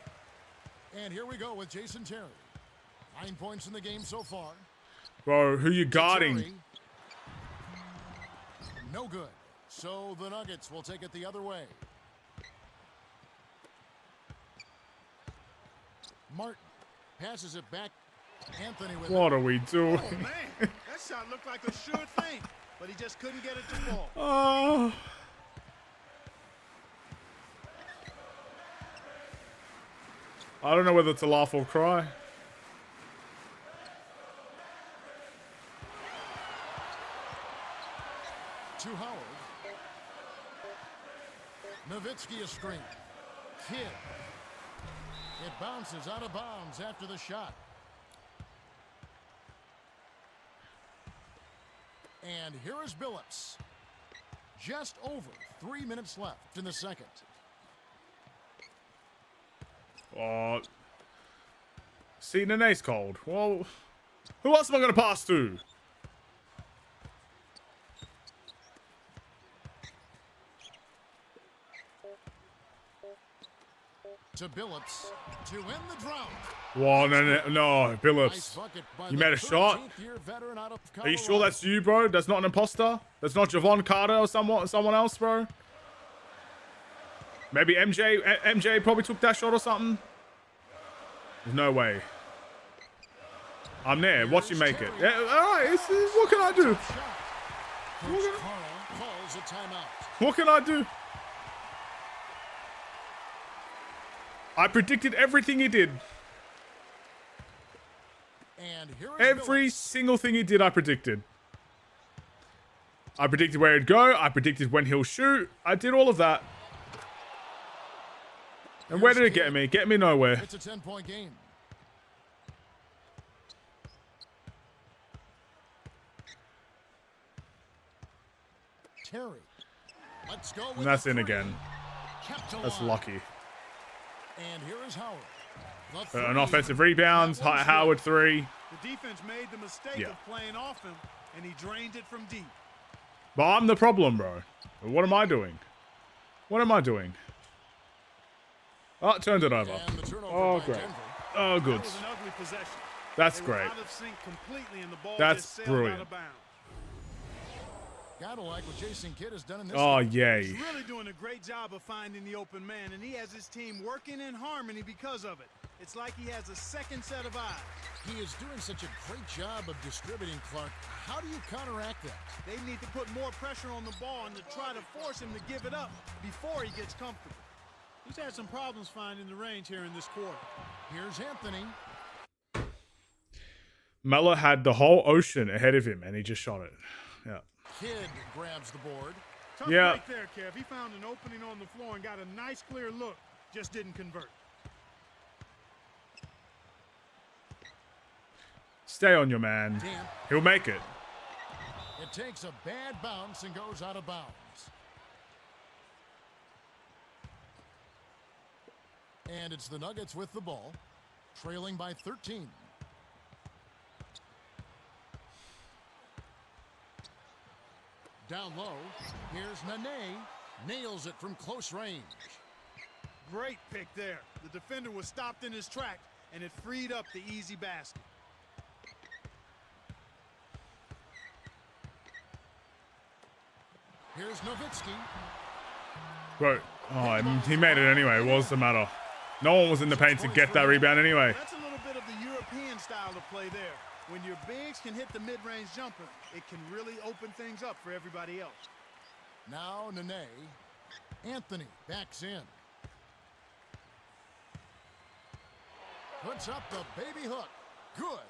And here we go with Jason Terry. 9 points in the game so far. Bro, who you guarding? Terry, no good. So the Nuggets will take it the other way. Martin passes it back. Anthony with What it. are we doing? Oh, man. That shot looked like a sure thing, but he just couldn't get it to fall. Oh. I don't know whether to laugh or cry. To Howard. Nowitzki a screen. Kidd. It bounces out of bounds after the shot. And here is Billups. Just over 3 minutes left in the second. Oh. See, Nene's cold. Well, who else am I going to pass to? To Billups to win the drought. Whoa, no, Billups. You made a shot? Are you sure that's you, bro? That's not an imposter? That's not Javon Carter or someone else, bro? Maybe MJ probably took that shot or something? There's no way. I'm there. Watch you make it. Yeah, alright, what can I do? What can I do? I predicted everything he did. Every single thing he did, I predicted. I predicted where he'd go. I predicted when he'll shoot. I did all of that. And where did it get me? Get me nowhere. It's a 10-point game. Terry. Let's go. And that's in again. That's lucky. And here is Howard. An offensive rebound. Howard 3. The defense made the mistake of playing off him, and he drained it from deep. But I'm the problem, bro. What am I doing? What am I doing? Oh, turned it over. Oh, great. Oh, good. That's great. That's brilliant. Gotta like what Jason Kidd has done in this. Oh, yay. He's really doing a great job of finding the open man, and he has his team working in harmony because of it. It's like he has a second set of eyes. He is doing such a great job of distributing, Clark. How do you counteract that? They need to put more pressure on the ball and to try to force him to give it up before he gets comfortable. He's had some problems finding the range here in this quarter. Here's Anthony. Melo had the whole ocean ahead of him, and he just shot it. Yeah. Kidd grabs the board. Tough right there, Kev. He found an opening on the floor and got a nice, clear look. Just didn't convert. Stay on your man. Damn. He'll make it. It takes a bad bounce and goes out of bounds. And it's the Nuggets with the ball, trailing by 13. Down low, here's Nene. Nails it from close range. Great pick there. The defender was stopped in his track, and it freed up the easy basket. Here's Nowitzki. Bro, he made it anyway. What's the matter? No one was in the paint to get that rebound anyway. That's a little bit of the European style of play there. When your bigs can hit the mid-range jumper, it can really open things up for everybody else. Now Nene. Anthony backs in. Puts up the baby hook. Good.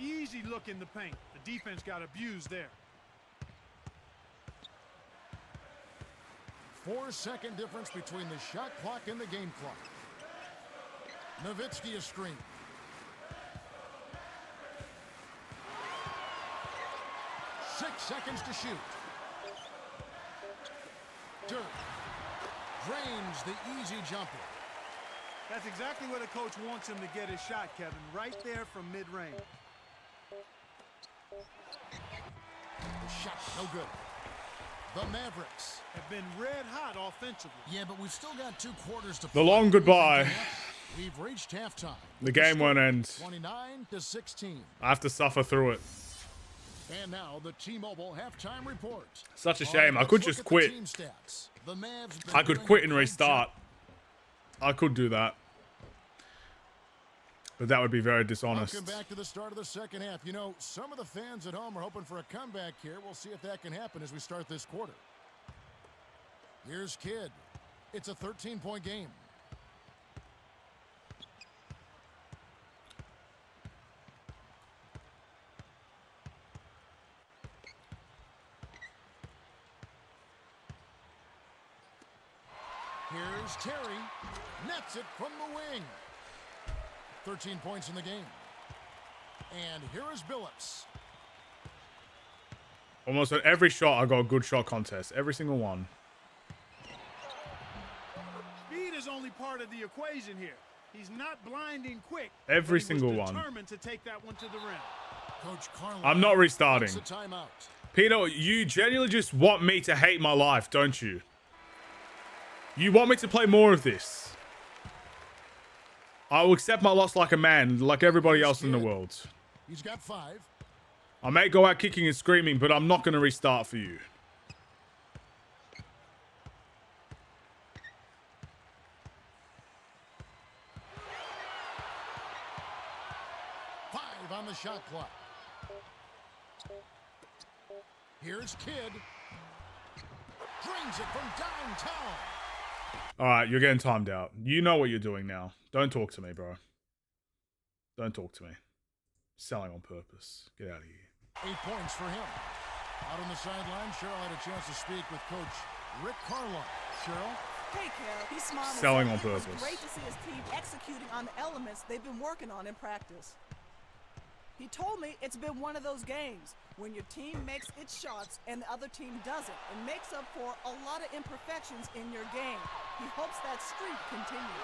Easy look in the paint. The defense got abused there. 4-second difference between the shot clock and the game clock. Nowitzki a screen. Six seconds to shoot. Dirk drains the easy jumper. That's exactly what a coach wants him to get his shot, Kevin. Right there from mid-range. The shot no good. The Mavericks have been red hot offensively. Yeah, but we've still got 2 quarters to play. The long goodbye. We've reached halftime. The game won't end. 29-16. I have to suffer through it. And now the T-Mobile halftime report. Such a shame. I could just quit. I could quit and restart. I could do that. But that would be very dishonest. Welcome back to the start of the second half. You know, some of the fans at home are hoping for a comeback here. We'll see if that can happen as we start this quarter. Here's Kidd. It's a 13-point game. Here's Here's Terry. Nets it from the wing. 13 points in the game. And here is Billups. Almost on every shot, I got a good shot contest. Every single one. Speed is only part of the equation here. He's not blinding quick. Every single one. Determined to take that one to the rim. Coach Carlin. I'm not restarting. Timeout. Pino, you genuinely just want me to hate my life, don't you? You want me to play more of this. I will accept my loss like a man, like everybody else in the world. He's got 5. I may go out kicking and screaming, but I'm not going to restart for you. On the shot clock. Here's Kidd. Drains it from downtown. All right, you're getting timed out. You know what you're doing now. Don't talk to me, bro. Don't talk to me. Selling on purpose. Get out of here. 8 points for him. Out on the sideline, Cheryl had a chance to speak with Coach Rick Carlin. Cheryl? Hey, Carol. He's smiling. Selling on It was purpose. great to see his team executing on the elements they've been working on in practice. He told me it's been one of those games when your team makes its shots and the other team doesn't. It makes up for a lot of imperfections in your game. He hopes that streak continues.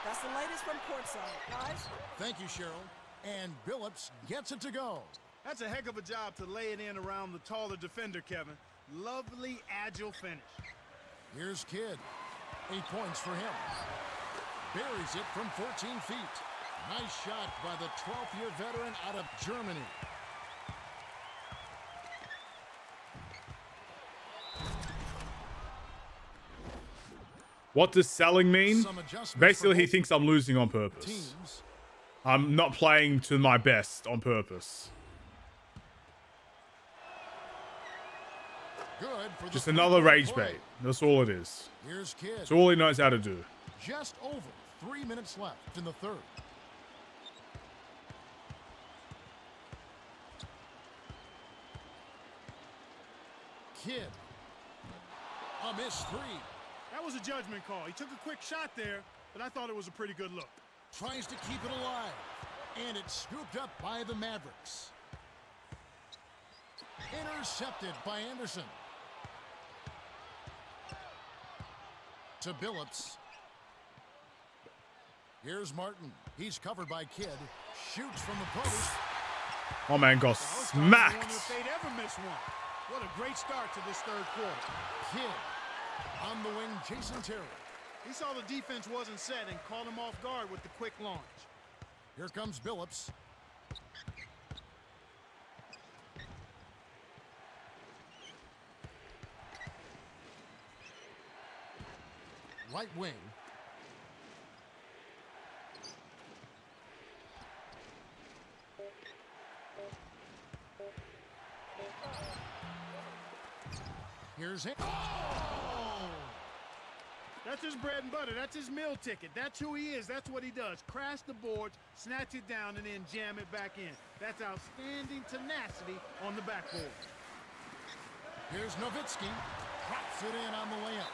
That's the latest from courtside, guys. Thank you, Cheryl. And Billups gets it to go. That's a heck of a job to lay it in around the taller defender, Kevin. Lovely, agile finish. Here's Kidd. 8 points for him. Buries it from 14 feet. Nice shot by the 12th-year veteran out of Germany. What does selling mean? Basically, he thinks I'm losing on purpose. Teams. I'm not playing to my best on purpose. Good for Just the another rage play. bait. That's all it is. Here's Kidd. That's all he knows how to do. Just over 3 minutes left in the third. Kidd. A missed 3. That was a judgment call. He took a quick shot there, but I thought it was a pretty good look. Tries to keep it alive. And it's scooped up by the Mavericks. Intercepted by Anderson. To Billups. Here's Martin. He's covered by Kidd. Shoots from the post. Oh man, got smacked. If they'd ever miss one. What a great start to this third quarter. Kidd. On the wing, Jason Terry. He saw the defense wasn't set and caught him off guard with the quick launch. Here comes Billups. Right wing. Here's him. Oh! That's his bread and butter. That's his meal ticket. That's who he is. That's what he does. Crash the boards, snatch it down, and then jam it back in. That's outstanding tenacity on the backboard. Here's Nowitzki. Drops it in on the layup.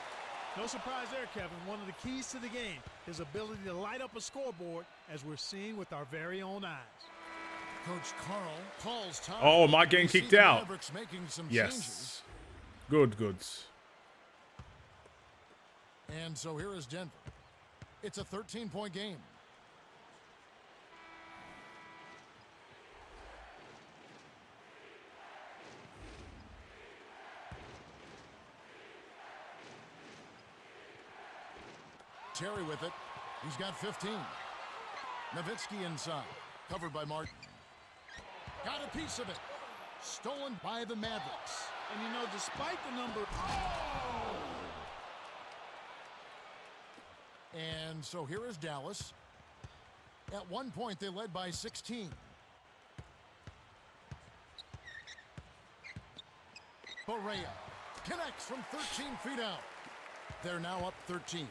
No surprise there, Kevin. One of the keys to the game, his ability to light up a scoreboard, as we're seeing with our very own eyes. Coach Carl calls time. Oh, am I getting We see kicked the out? Mavericks making some Yes. changes. Good, goods. And so here is Denver. It's a 13-point game. Terry with it. He's got 15. Nowitzki inside. Covered by Martin. Got a piece of it. Stolen by the Mavericks. And you know, despite the number... And so here is Dallas. At one point, they led by 16. Barea connects from 13 feet out. They're now up 13.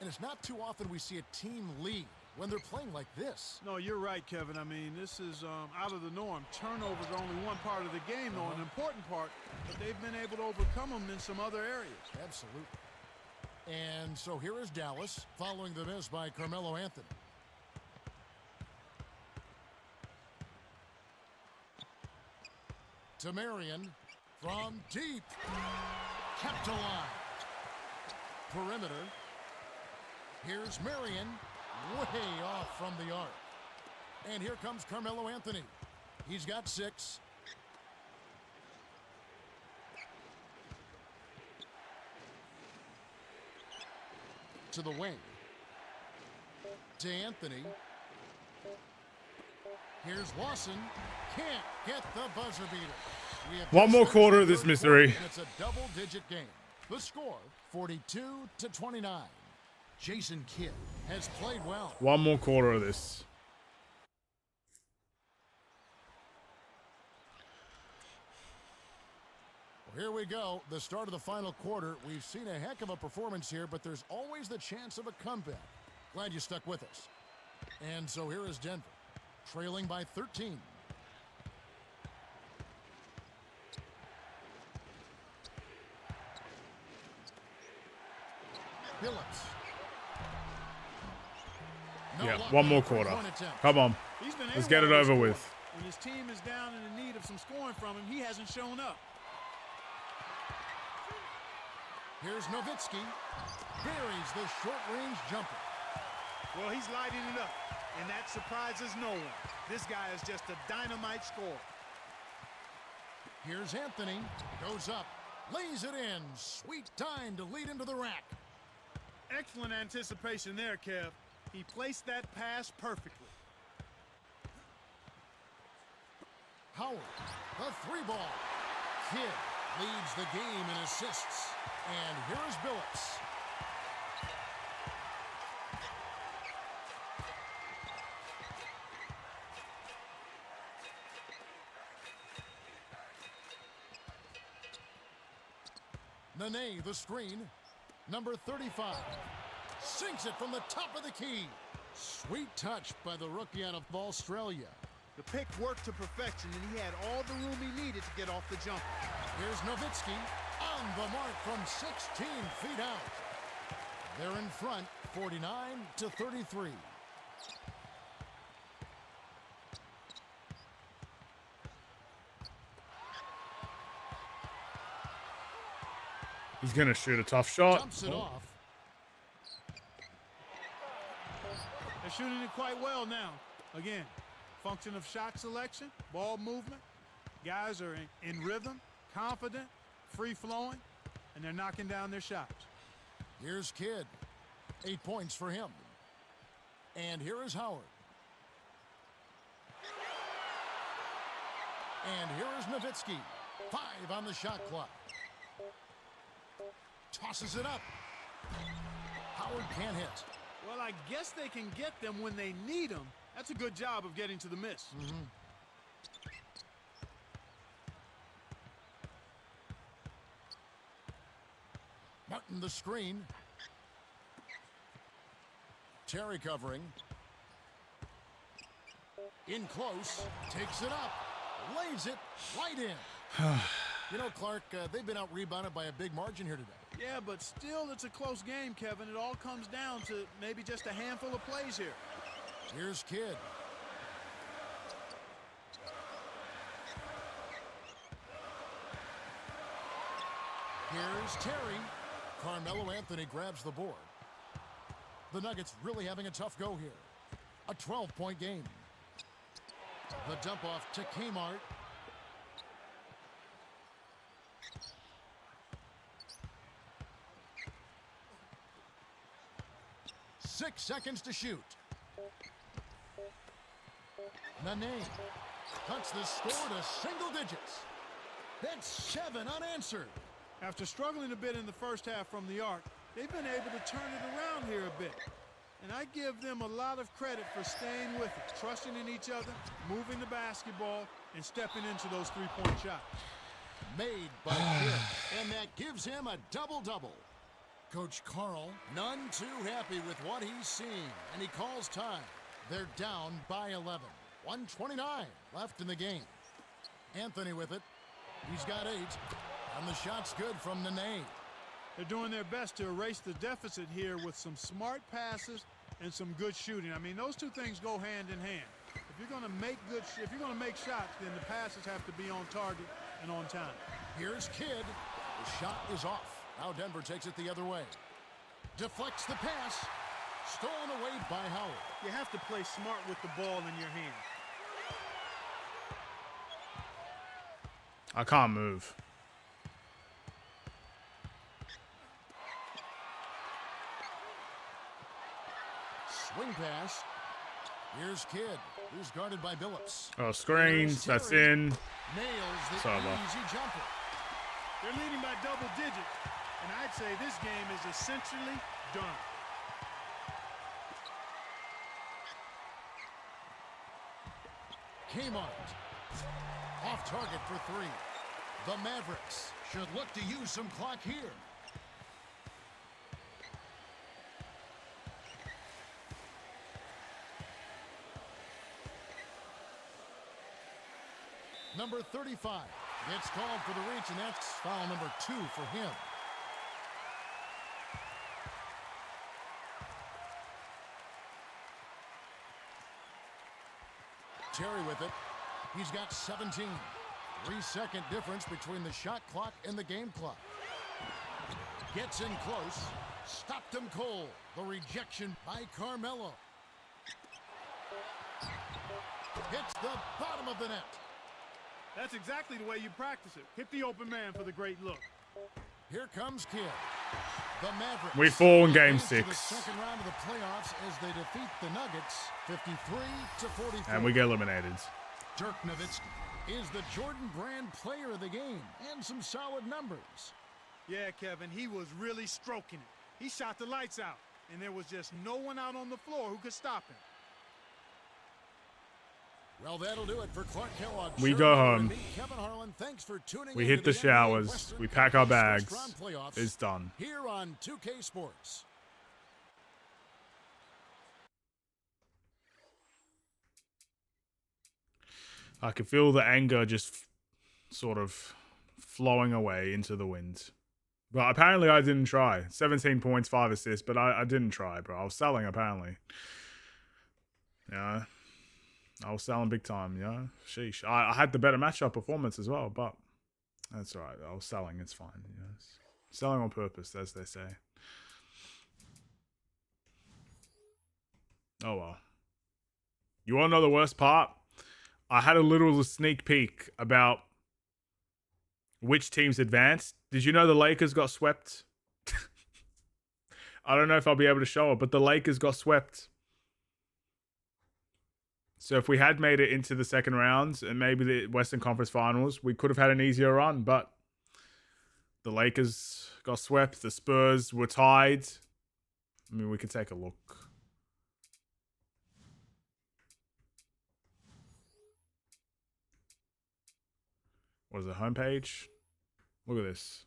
And it's not too often we see a team lead when they're playing like this. No, you're right, Kevin. I mean, this is out of the norm. Turnovers are only one part of the game, though, an important part. But they've been able to overcome them in some other areas. Absolutely. And so here is Dallas following the miss by Carmelo Anthony. To Marion from deep. Kept alive. Perimeter. Here's Marion, way off from the arc. And here comes Carmelo Anthony. He's got 6. To the wing. To Anthony. Here's Lawson. Can't get the buzzer beater. We have One more quarter of this third misery. quarter, and it's a double-digit game. The score, 42-29. Jason Kidd has played well. One more quarter of this. Here we go, the start of the final quarter. We've seen a heck of a performance here, but there's always the chance of a comeback. Glad you stuck with us. And so here is Denver, trailing by 13. Billups. No Yeah, luck one on more the quarter. three-point attempt. Come on. He's been Let's AWOL get it this over quarter. with. When his team is down and in need of some scoring from him, he hasn't shown up. Here's Nowitzki. Buries the short-range jumper. Well, he's lighting it up, and that surprises no one. This guy is just a dynamite scorer. Here's Anthony. Goes up. Lays it in. Sweet time to lead into the rack. Excellent anticipation there, Kev. He placed that pass perfectly. Howard, the 3-ball. Kidd leads the game in assists. And here is Billups. Nene, the screen. Number 35. Sinks it from the top of the key. Sweet touch by the rookie out of Australia. The pick worked to perfection, and he had all the room he needed to get off the jumper. Here's Nowitzki on the mark from 16 feet out. They're in front, 49-33. He's going to shoot a tough shot. Jumps it off. They're shooting it quite well now. Again, function of shot selection, ball movement. Guys are in rhythm, confident, free-flowing, and they're knocking down their shots. Here's Kidd. 8 points for him. And here is Howard. And here is Nowitzki. 5 on the shot clock. Tosses it up. Howard can't hit. Well, I guess they can get them when they need them. That's a good job of getting to the miss. Martin the screen. Terry covering. In close. Takes it up. Lays it right in. You know, Clark, they've been out-rebounded by a big margin here today. Yeah, but still, it's a close game, Kevin. It all comes down to maybe just a handful of plays here. Here's Kidd. Here's Terry. Carmelo Anthony grabs the board. The Nuggets really having a tough go here. A 12-point game. The dump off to Kmart. Six seconds to shoot. Nene cuts the score to single digits. That's 7 unanswered. After struggling a bit in the first half from the arc, they've been able to turn it around here a bit. And I give them a lot of credit for staying with it, trusting in each other, moving the basketball, and stepping into those three-point shots. Made by Kidd, and that gives him a double-double. Coach Carl, none too happy with what he's seeing, and he calls time. They're down by 11. 1:29 left in the game. Anthony with it. He's got 8, and the shot's good from Nene. They're doing their best to erase the deficit here with some smart passes and some good shooting. I mean, those two things go hand in hand. If you're going to make shots, then the passes have to be on target and on time. Here's Kidd. The shot is off. Now Denver takes it the other way. Deflects the pass. Stolen away by Howard. You have to play smart with the ball in your hand. I can't move. Swing pass. Here's Kidd, who's guarded by Billups. Oh, screens. That's in. Nails the Sorry, easy jumper. They're leading by double digits, and I'd say this game is essentially done. Kmart. Off target for three. The Mavericks should look to use some clock here. Number 35 gets called for the reach, and that's foul number 2 for him. Terry with it. He's got 17. 3-second difference between the shot clock and the game clock. Gets in close. Stopped him cold. The rejection by Carmelo. Hits the bottom of the net. That's exactly the way you practice it. Hit the open man for the great look. Here comes Kidd. The Mavericks. We fall in game advance to 6. the second round of the playoffs as they defeat the Nuggets 53-44. And we get eliminated. Dirk Nowitzki is the Jordan Brand player of the game and some solid numbers. Yeah, Kevin, he was really stroking it. He shot the lights out, and there was just no one out on the floor who could stop him. Well, that'll do it for Clark Kellogg. We go home. Kevin Harlan, thanks for tuning We in hit to the NBA showers. Western We pack our Conference bags. First Round Playoffs It's done. here on 2K Sports. I could feel the anger just sort of flowing away into the wind. But apparently I didn't try. 17 points, 5 assists, but I didn't try, bro. I was selling, apparently. Yeah. I was selling big time, yeah. Sheesh. I had the better matchup performance as well, but that's all right. I was selling. It's fine. Yes. Selling on purpose, as they say. Oh, well. You want to know the worst part? I had a little sneak peek about which teams advanced. Did you know the Lakers got swept? I don't know if I'll be able to show it, but the Lakers got swept. So if we had made it into the second rounds and maybe the Western Conference Finals, we could have had an easier run, but the Lakers got swept. The Spurs were tied. I mean, we could take a look. What is the homepage? Look at this.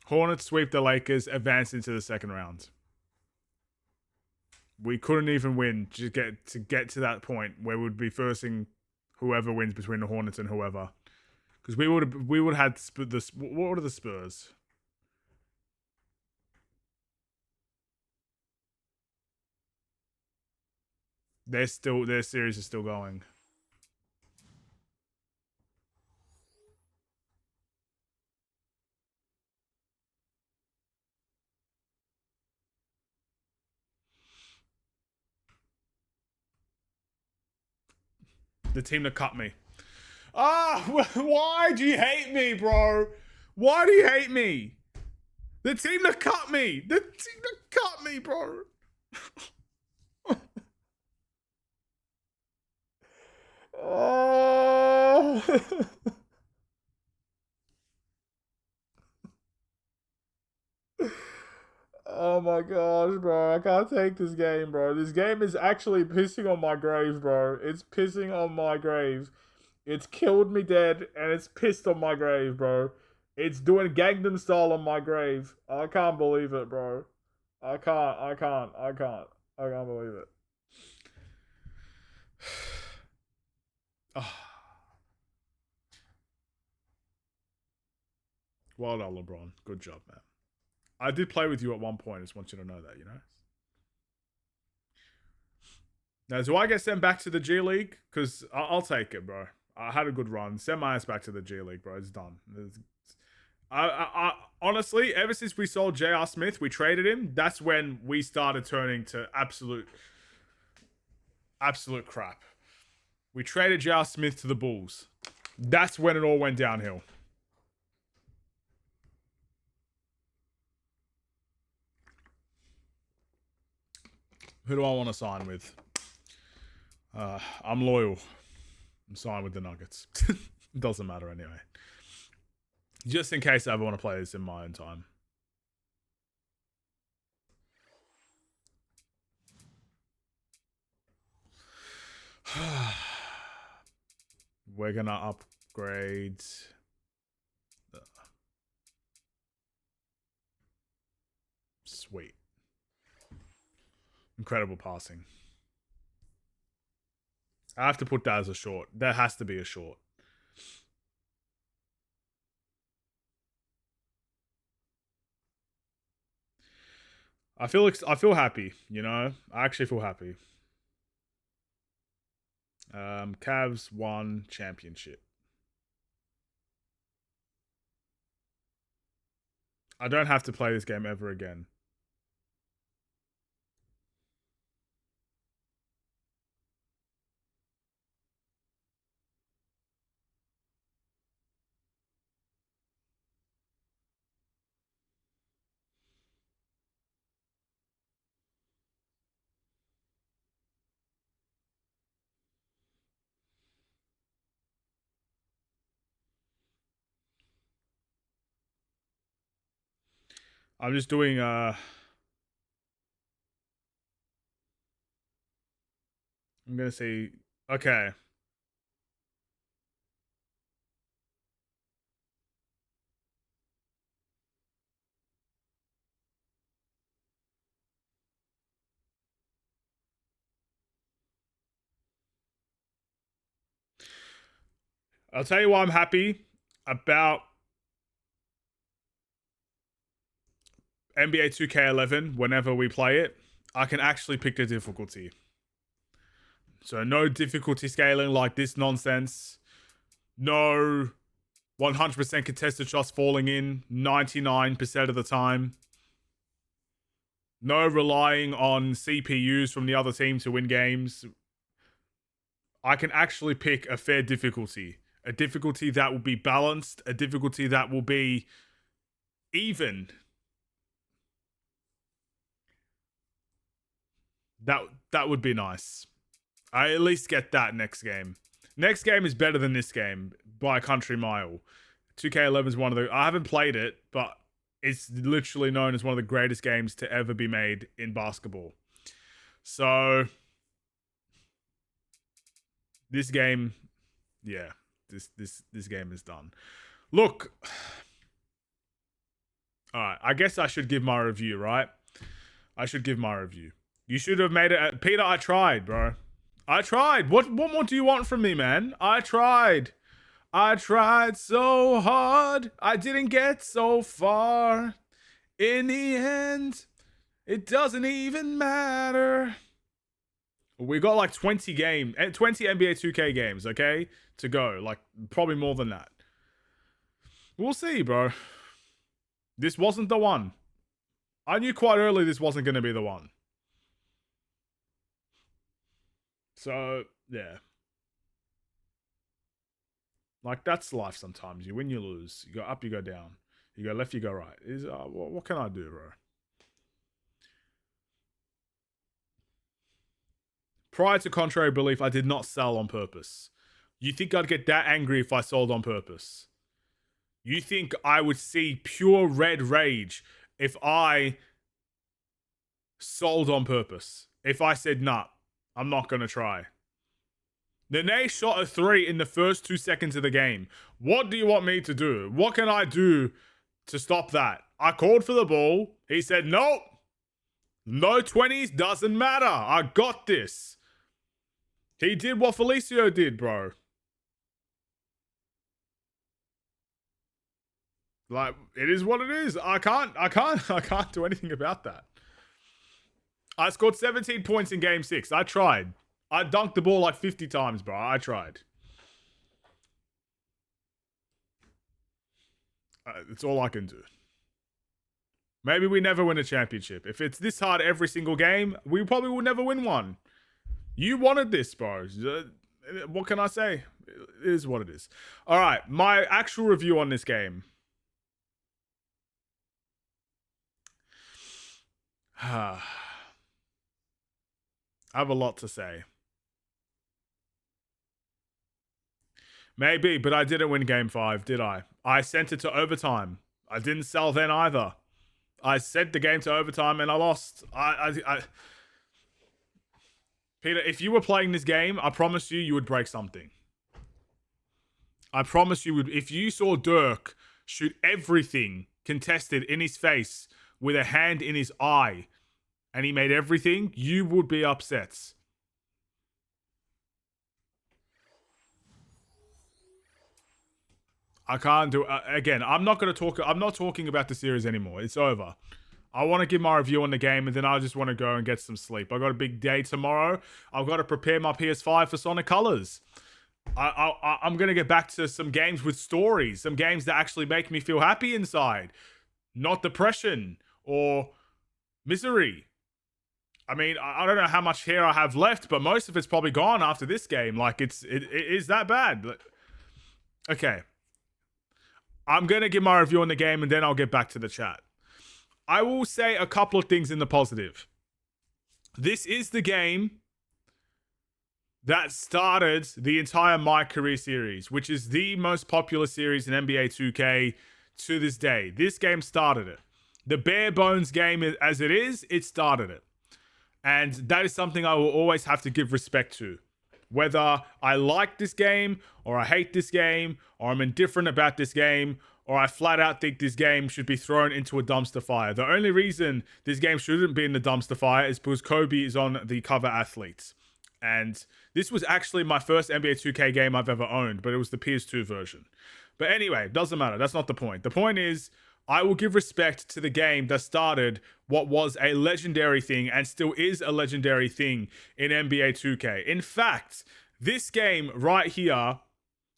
Hornets sweep the Lakers, advance into the second round. We couldn't even win to get to that point where we'd be versing whoever wins between the Hornets and whoever, because we would have had this. What are the Spurs? Their series is still going. The team that cut me. Why do you hate me, bro? Why do you hate me? The team that cut me. The team that cut me, bro. Oh. Oh my gosh, bro. I can't take this game, bro. This game is actually pissing on my grave, bro. It's pissing on my grave. It's killed me dead, and it's pissed on my grave, bro. It's doing Gangnam Style on my grave. I can't believe it, bro. I can't believe it. Oh. Well done, LeBron. Good job, man. I did play with you at one point. I just want you to know that, you know? Now, do I get sent back to the G League? Because I'll take it, bro. I had a good run. Send my ass back to the G League, bro. It's done. I honestly, ever since we sold J.R. Smith, we traded him, that's when we started turning to absolute crap. We traded J.R. Smith to the Bulls. That's when it all went downhill. Who do I want to sign with? I'm loyal. I'm signed with the Nuggets. Doesn't matter anyway. Just in case I ever want to play this in my own time. We're gonna upgrade. Sweet. Incredible passing. I have to put that as a short. There has to be a short. I feel happy, you know? I actually feel happy. Cavs won championship. I don't have to play this game ever again. I'm just doing I'm gonna say okay. I'll tell you why I'm happy about NBA 2K11 whenever we play it. I can actually pick the difficulty. So no difficulty scaling like this nonsense. No 100% contested shots falling in 99% of the time. No relying on CPUs from the other team to win games. I can actually pick a fair difficulty. A difficulty that will be balanced. A difficulty that will be even. That would be nice. I at least get that next game. Next game is better than this game by a country mile. 2K11 is one of the... I haven't played it, but it's literally known as one of the greatest games to ever be made in basketball. So... this game... yeah. This game is done. Look... alright, I guess I should give my review, right? I should give my review. You should have made it... Peter, I tried, bro. I tried. What more do you want from me, man? I tried. I tried so hard. I didn't get so far. In the end, it doesn't even matter. We got like 20 NBA 2K games, okay? To go. Like, probably more than that. We'll see, bro. This wasn't the one. I knew quite early this wasn't going to be the one. So, yeah. Like, that's life sometimes. You win, you lose. You go up, you go down. You go left, you go right. What can I do, bro? Prior to contrary belief, I did not sell on purpose. You think I'd get that angry if I sold on purpose? You think I would see pure red rage if I sold on purpose? If I said, nah, I'm not going to try. Nene shot a 3 in the first 2 seconds of the game. What do you want me to do? What can I do to stop that? I called for the ball. He said, nope. No 20s, doesn't matter. I got this. He did what Felicio did, bro. Like, it is what it is. I can't do anything about that. I scored 17 points in game 6. I tried. I dunked the ball like 50 times, bro. I tried. It's all I can do. Maybe we never win a championship. If it's this hard every single game, we probably will never win one. You wanted this, bro. What can I say? It is what it is. All right, my actual review on this game. I have a lot to say. Maybe, but I didn't win game 5, did I? I sent it to overtime. I didn't sell then either. I sent the game to overtime and I lost. Peter, if you were playing this game, I promise you would break something. I promise you would. If you saw Dirk shoot everything contested in his face with a hand in his eye and he made everything, you would be upset. I can't do again. I'm not talking about the series anymore. It's over. I want to give my review on the game and then I just want to go and get some sleep. I got a big day tomorrow. I've got to prepare my PS5 for Sonic Colors. I'm going to get back to some games with stories, some games that actually make me feel happy inside, not depression or misery. I mean, I don't know how much hair I have left, but most of it's probably gone after this game. Like, it is that bad. Okay. I'm going to give my review on the game and then I'll get back to the chat. I will say a couple of things in the positive. This is the game that started the entire MyCareer series, which is the most popular series in NBA 2K to this day. This game started it. The bare bones game as it is, it started it. And that is something I will always have to give respect to. Whether I like this game, or I hate this game, or I'm indifferent about this game, or I flat out think this game should be thrown into a dumpster fire. The only reason this game shouldn't be in the dumpster fire is because Kobe is on the cover athletes. And this was actually my first NBA 2K game I've ever owned, but it was the PS2 version. But anyway, doesn't matter. That's not the point. The point is, I will give respect to the game that started what was a legendary thing and still is a legendary thing in NBA 2K. In fact, this game right here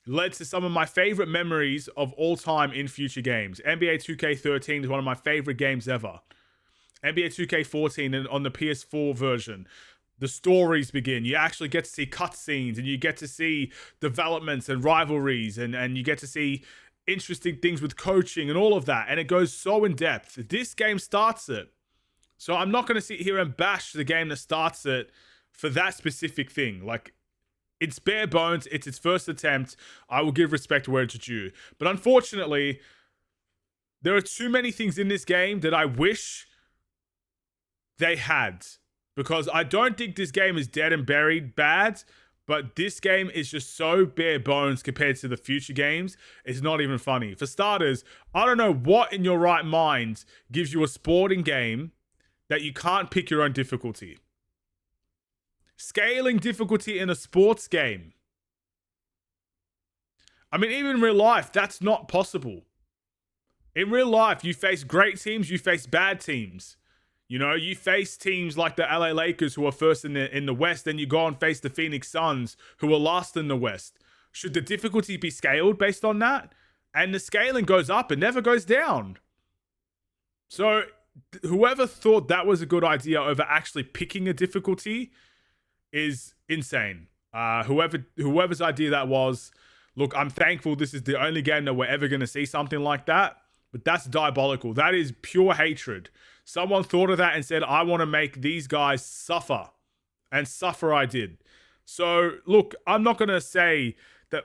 led to some of my favorite memories of all time in future games. NBA 2K13 is one of my favorite games ever. NBA 2K14 on the PS4 version. The stories begin. You actually get to see cutscenes and you get to see developments and rivalries and you get to see interesting things with coaching and all of that. And it goes so in depth. This game starts it. So I'm not going to sit here and bash the game that starts it for that specific thing. Like, it's bare bones. It's its first attempt. I will give respect where it's due. But unfortunately, there are too many things in this game that I wish they had. Because I don't think this game is dead and buried bad, but this game is just so bare bones compared to the future games. It's not even funny. For starters, I don't know what in your right mind gives you a sporting game that you can't pick your own difficulty. Scaling difficulty in a sports game. I mean, even in real life, that's not possible. In real life, you face great teams, you face bad teams. You know, you face teams like the LA Lakers who are first in the West, then you go and face the Phoenix Suns who are last in the West. Should the difficulty be scaled based on that? And the scaling goes up, it never goes down. So whoever thought that was a good idea over actually picking a difficulty is insane. Whoever's idea that was, look, I'm thankful this is the only game that we're ever going to see something like that. But that's diabolical. That is pure hatred. Someone thought of that and said, I want to make these guys suffer. And suffer I did. So, look, I'm not going to say that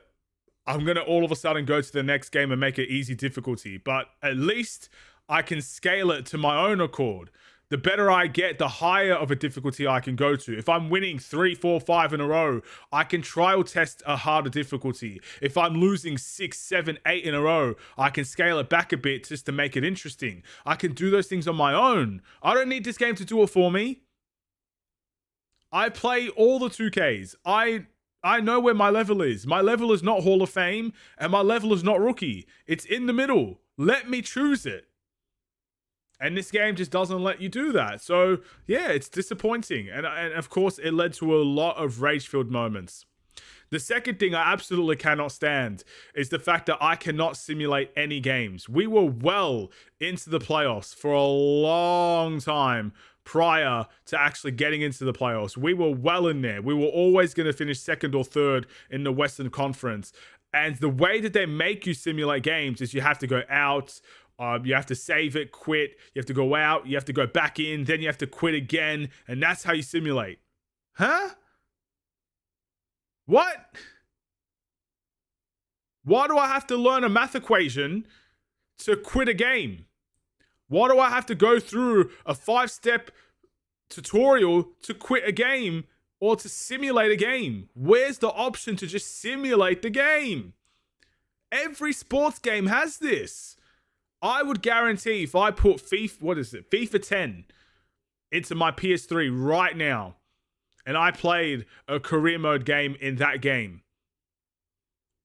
I'm going to all of a sudden go to the next game and make it easy difficulty. But at least I can scale it to my own accord. The better I get, the higher of a difficulty I can go to. If I'm winning 3, 4, 5 in a row, I can trial test a harder difficulty. If I'm losing 6, 7, 8 in a row, I can scale it back a bit just to make it interesting. I can do those things on my own. I don't need this game to do it for me. I play all the 2Ks. I know where my level is. My level is not Hall of Fame, and my level is not rookie. It's in the middle. Let me choose it. And this game just doesn't let you do that. So, yeah, it's disappointing. And of course, it led to a lot of rage-filled moments. The second thing I absolutely cannot stand is the fact that I cannot simulate any games. We were well into the playoffs for a long time prior to actually getting into the playoffs. We were well in there. We were always going to finish second or third in the Western Conference. And the way that they make you simulate games is you have to go out, you have to save it, quit, you have to go out, you have to go back in, then you have to quit again, and that's how you simulate. Huh? What? Why do I have to learn a math equation to quit a game? Why do I have to go through a 5-step tutorial to quit a game or to simulate a game? Where's the option to just simulate the game? Every sports game has this. I would guarantee if I put FIFA 10 into my PS3 right now, and I played a career mode game in that game,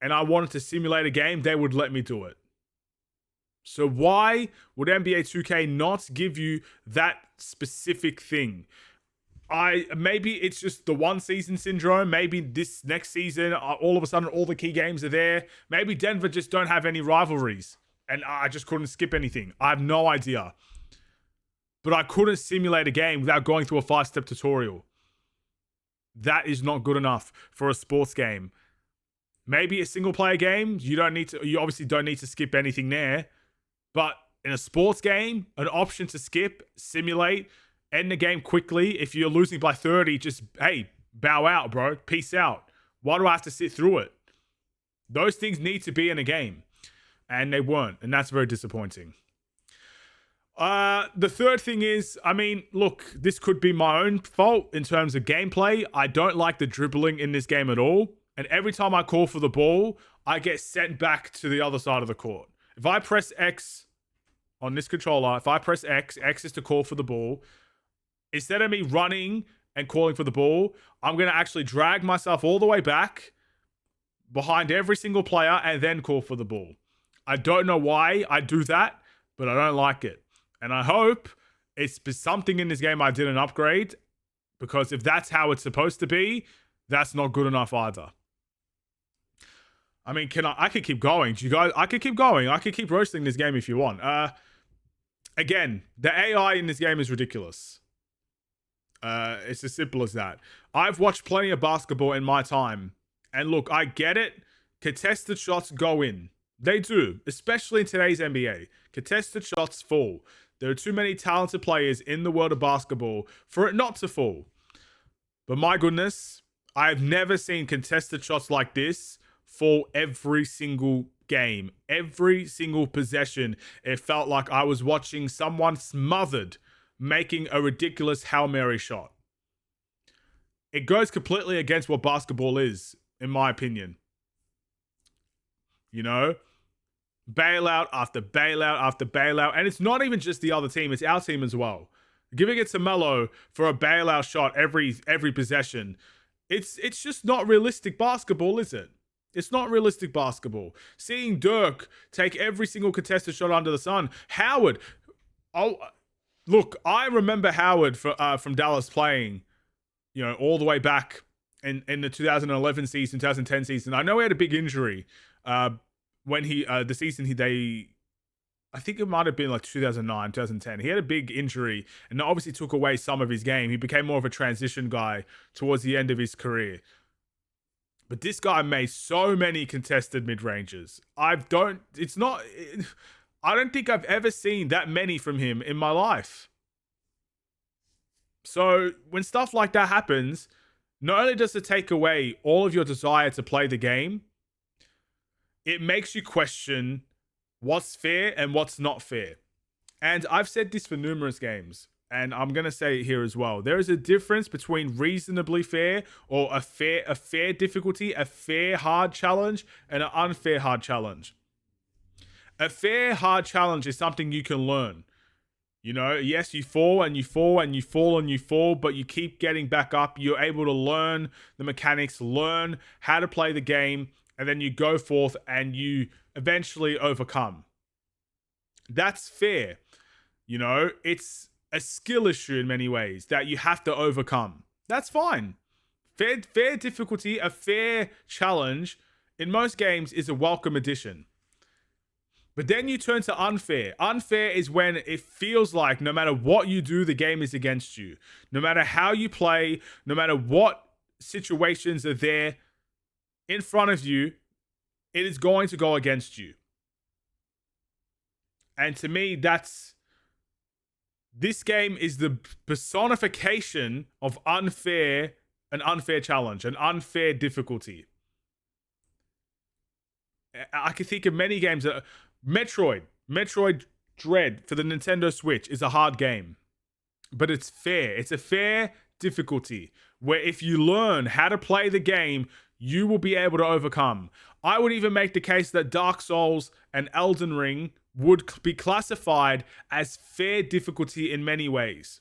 and I wanted to simulate a game, they would let me do it. So why would NBA 2K not give you that specific thing? Maybe it's just the one season syndrome. Maybe this next season, all of a sudden, all the key games are there. Maybe Denver just don't have any rivalries, and I just couldn't skip anything. I have no idea. But I couldn't simulate a game without going through a 5-step tutorial. That is not good enough for a sports game. Maybe a single player game, you obviously don't need to skip anything there. But in a sports game, an option to skip, simulate, end the game quickly. If you're losing by 30, just, hey, bow out, bro. Peace out. Why do I have to sit through it? Those things need to be in a game. And they weren't. And that's very disappointing. The third thing is, look, this could be my own fault in terms of gameplay. I don't like the dribbling in this game at all. And every time I call for the ball, I get sent back to the other side of the court. If I press X on this controller, if I press X is to call for the ball. Instead of me running and calling for the ball, I'm going to actually drag myself all the way back behind every single player and then call for the ball. I don't know why I do that, but I don't like it. And I hope it's something in this game I didn't upgrade, because if that's how it's supposed to be, that's not good enough either. I could keep going. Do you guys? I could keep going. I could keep roasting this game if you want. Again, the AI in this game is ridiculous. It's as simple as that. I've watched plenty of basketball in my time, and look, I get it. Contested shots go in. They do, especially in today's NBA. Contested shots fall. There are too many talented players in the world of basketball for it not to fall. But my goodness, I have never seen contested shots like this fall every single game. Every single possession, it felt like I was watching someone smothered making a ridiculous Hail Mary shot. It goes completely against what basketball is, in my opinion. You know? Bailout after bailout after bailout. And it's not even just the other team, it's our team as well. Giving it to Melo for a bailout shot every possession. It's just not realistic basketball, is it? It's not realistic basketball. Seeing Dirk take every single contested shot under the sun. Howard. Oh, look, I remember Howard from Dallas playing, all the way back in the 2011 season, 2010 season. I know he had a big injury when the season I think it might have been like 2009, 2010. He had a big injury and that obviously took away some of his game. He became more of a transition guy towards the end of his career. But this guy made so many contested mid-ranges. I don't think I've ever seen that many from him in my life. So when stuff like that happens, not only does it take away all of your desire to play the game, it makes you question what's fair and what's not fair. And I've said this for numerous games, and I'm going to say it here as well. There is a difference between reasonably fair or a fair difficulty, a fair hard challenge, and an unfair hard challenge. A fair hard challenge is something you can learn. Yes, you fall and you fall and you fall and you fall, but you keep getting back up. You're able to learn the mechanics, learn how to play the game, and then you go forth and you eventually overcome. That's fair. You know, it's a skill issue in many ways that you have to overcome. That's fine. Fair difficulty, a fair challenge in most games is a welcome addition. But then you turn to unfair. Unfair is when it feels like no matter what you do, the game is against you. No matter how you play, no matter what situations are there in front of you, it is going to go against you. And to me, this game is the personification of an unfair challenge, an unfair difficulty. I can think of many games that Metroid Dread for the Nintendo Switch is a hard game, but it's fair. It's a fair difficulty where if you learn how to play the game, you will be able to overcome. I would even make the case that Dark Souls and Elden Ring would be classified as fair difficulty in many ways.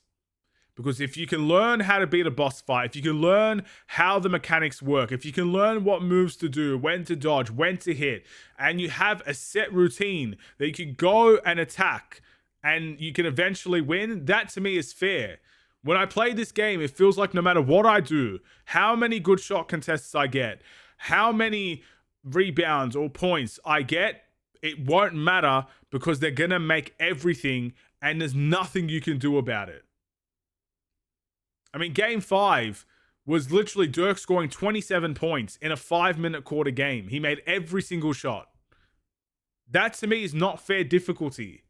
Because if you can learn how to beat a boss fight, if you can learn how the mechanics work, if you can learn what moves to do, when to dodge, when to hit, and you have a set routine that you can go and attack and you can eventually win, that to me is fair. When I play this game, it feels like no matter what I do, how many good shot contests I get, how many rebounds or points I get, it won't matter because they're going to make everything and there's nothing you can do about it. I mean, game 5 was literally Dirk scoring 27 points in a 5-minute quarter game. He made every single shot. That to me is not fair difficulty.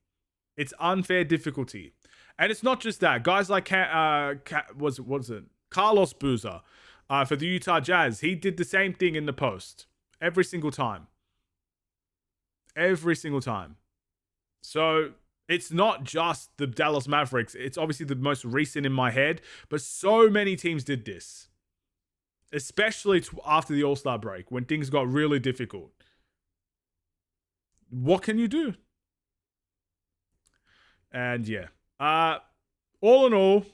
It's unfair difficulty. And it's not just that. Guys like Carlos Boozer for the Utah Jazz, he did the same thing in the post every single time. Every single time. So it's not just the Dallas Mavericks. It's obviously the most recent in my head, but so many teams did this, especially after the All-Star break when things got really difficult. What can you do? And yeah, all in all,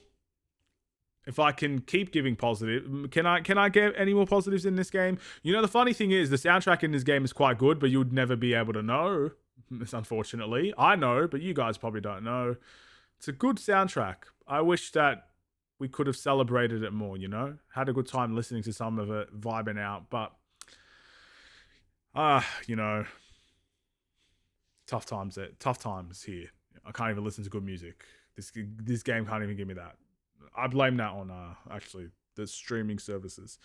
if I can keep giving positive, can I get any more positives in this game? You know, the funny thing is the soundtrack in this game is quite good, but you would never be able to know. Unfortunately, I know, but you guys probably don't know. It's a good soundtrack. I wish that we could have celebrated it more, you know? Had a good time listening to some of it, vibing out, but you know, tough times here. I can't even listen to good music. This game can't even give me that. I blame that on actually the streaming services.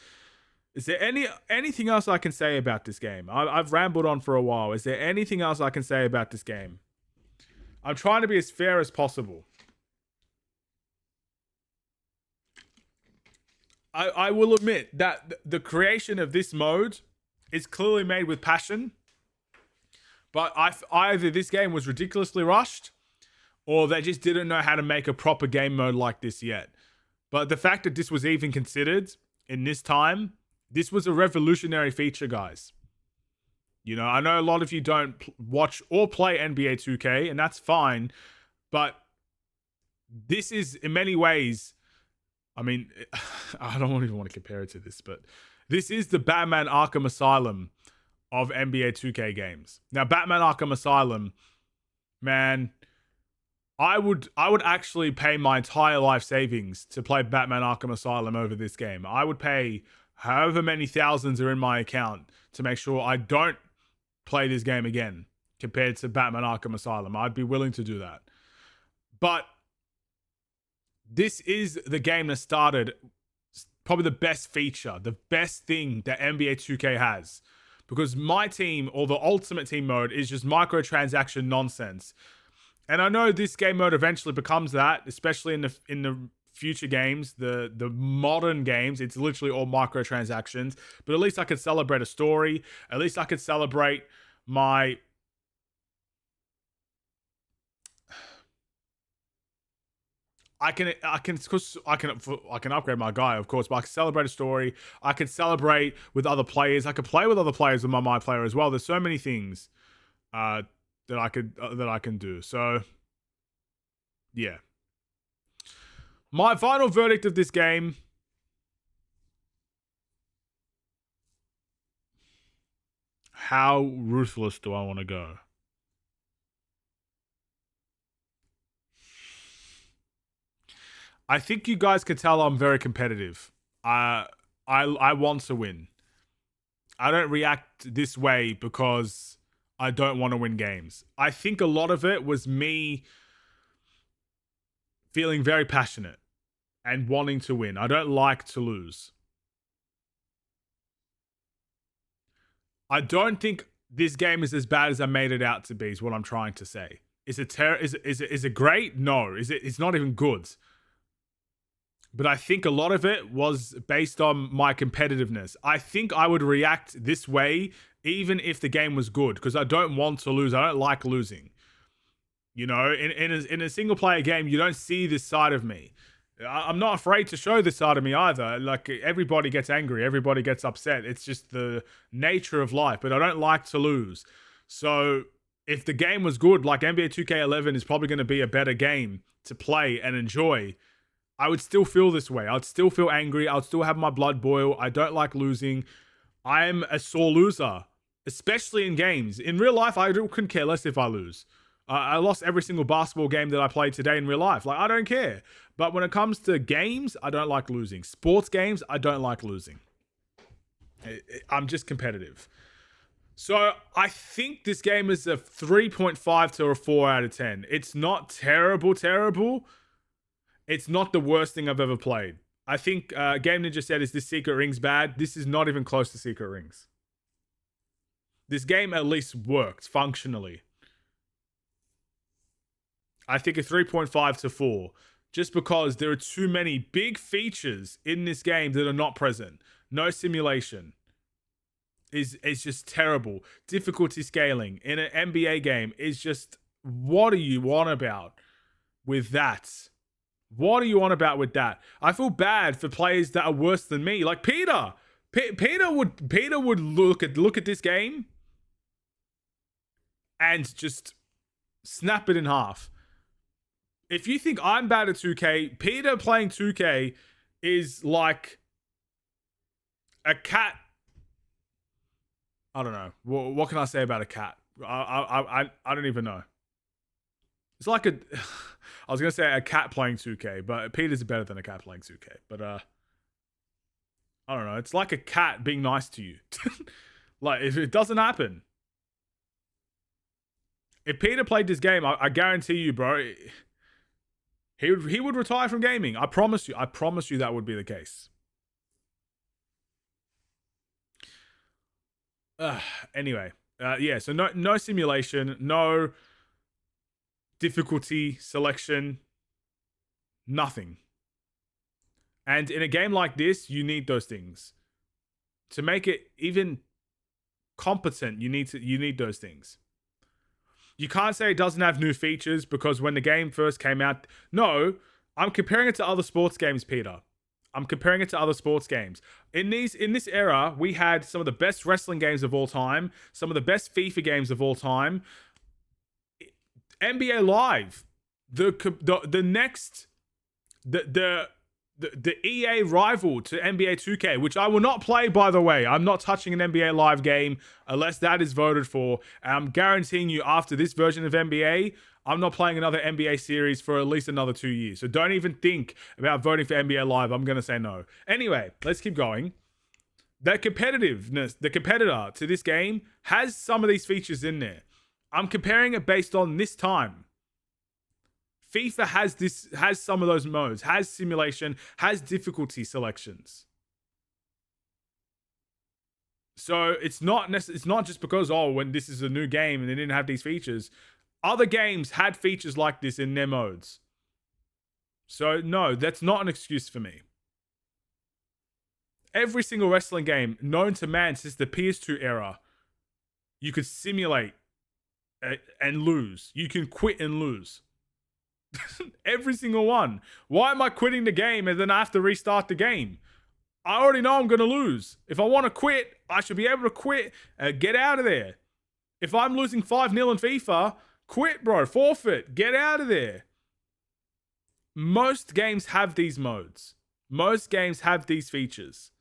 Is there anything else I can say about this game? I've rambled on for a while. Is there anything else I can say about this game? I'm trying to be as fair as possible. I will admit that the creation of this mode is clearly made with passion. But either this game was ridiculously rushed or they just didn't know how to make a proper game mode like this yet. But the fact that this was even considered in this time, this was a revolutionary feature, guys. You know, I know a lot of you don't watch or play NBA 2K, and that's fine. But this is, in many ways, I mean, I don't even want to compare it to this, but this is the Batman Arkham Asylum of NBA 2K games. Now, Batman Arkham Asylum, man, I would actually pay my entire life savings to play Batman Arkham Asylum over this game. I would pay however many thousands are in my account to make sure I don't play this game again compared to Batman Arkham Asylum. I'd be willing to do that. But this is the game that started probably the best feature, the best thing that NBA 2K has. Because my team, or the Ultimate Team mode, is just microtransaction nonsense. And I know this game mode eventually becomes that, especially in the future games, the modern games. It's literally all microtransactions. But at least I could celebrate a story. At least I could celebrate my... I can upgrade my guy, of course, but I can celebrate a story. I can celebrate with other players. I could play with other players with my player as well. There's so many things that I can do. So yeah. My final verdict of this game: how ruthless do I want to go? I think you guys can tell I'm very competitive. I want to win. I don't react this way because I don't want to win games. I think a lot of it was me feeling very passionate and wanting to win. I don't like to lose. I don't think this game is as bad as I made it out to be, is what I'm trying to say. Is it great? No. It's not even good. But I think a lot of it was based on my competitiveness. I think I would react this way even if the game was good, because I don't want to lose. I don't like losing. You know, in a single player game, you don't see this side of me. I'm not afraid to show this side of me either. Like, everybody gets angry, everybody gets upset. It's just the nature of life, but I don't like to lose. So if the game was good, like NBA 2K11 is probably going to be a better game to play and enjoy, I would still feel this way. I'd still feel angry. I'd still have my blood boil. I don't like losing. I'm a sore loser, especially in games. In real life, I couldn't care less if I lose. I lost every single basketball game that I played today in real life. Like, I don't care. But when it comes to games, I don't like losing. Sports games, I don't like losing. I'm just competitive. So I think this game is a 3.5 to a 4 out of 10. It's not terrible. It's not the worst thing I've ever played. I think Game Ninja said, is this Secret Rings bad? This is not even close to Secret Rings. This game at least worked functionally. I think a 3.5 to 4. Just because there are too many big features in this game that are not present. No simulation. Is just terrible. Difficulty scaling in an NBA game is just, what are you on about with that? What are you on about with that? I feel bad for players that are worse than me. Like Peter. Peter would look at this game and just snap it in half. If you think I'm bad at 2K, Peter playing 2K is like a cat. I don't know. What can I say about a cat? I don't even know. It's like I was going to say a cat playing 2K, but Peter's better than a cat playing 2K. But I don't know. It's like a cat being nice to you. Like, if it doesn't happen. If Peter played this game, I guarantee you, bro, he would retire from gaming. I promise you. I promise you that would be the case. Anyway, yeah. So no simulation, no difficulty selection, nothing. And in a game like this, you need those things to make it even competent. You need those things. You can't say it doesn't have new features because when the game first came out, no, I'm comparing it to other sports games, Peter. I'm comparing it to other sports games. In this era, we had some of the best wrestling games of all time, some of the best FIFA games of all time. NBA Live, the EA rival to NBA 2K, which I will not play, by the way. I'm not touching an NBA Live game unless that is voted for. And I'm guaranteeing you, after this version of NBA, I'm not playing another NBA series for at least another 2 years. So don't even think about voting for NBA Live. I'm going to say no. Anyway, let's keep going. The competitiveness, the competitor to this game has some of these features in there. I'm comparing it based on this time. FIFA has some of those modes, has simulation, has difficulty selections. So it's not just because, when this is a new game and they didn't have these features. Other games had features like this in their modes. So no, that's not an excuse for me. Every single wrestling game known to man since the PS2 era, you could simulate and lose. You can quit and lose. Every single one. Why am I quitting the game and then I have to restart the game? I already know I'm going to lose. If I want to quit, I should be able to quit and get out of there. If I'm losing 5-0 in FIFA, quit, bro. Forfeit. Get out of there. Most games have these modes. Most games have these features.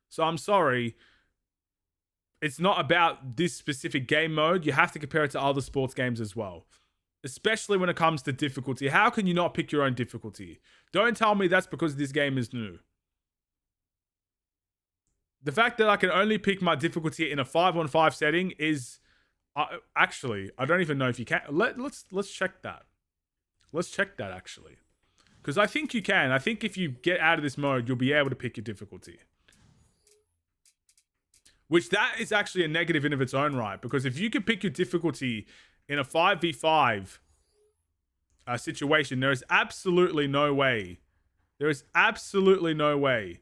So I'm sorry. It's not about this specific game mode. You have to compare it to other sports games as well. especially when it comes to difficulty. How can you not pick your own difficulty? Don't tell me that's because this game is new. The fact that I can only pick my difficulty in a 5-on-5 setting is actually, I don't even know if you can. Let's check that. Let's check that actually, because I think you can. I think if you get out of this mode, you'll be able to pick your difficulty. Which that is actually a negative in of its own right, because if you can pick your difficulty in a 5v5 situation, there is absolutely no way. There is absolutely no way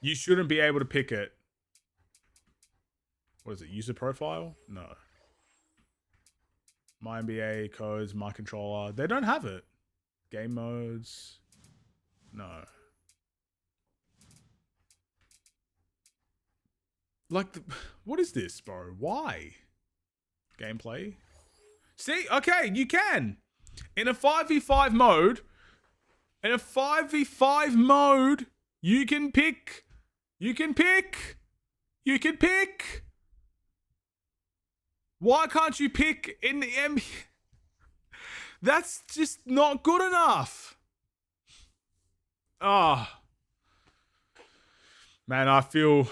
you shouldn't be able to pick it. What is it? User profile? No. My NBA codes, my controller. They don't have it. Game modes. No. Like, what is this, bro? Why? Gameplay? See? Okay, you can. In a 5v5 mode, you can pick. You can pick. Why can't you pick in the NBA? That's just not good enough. Ah. Man, I feel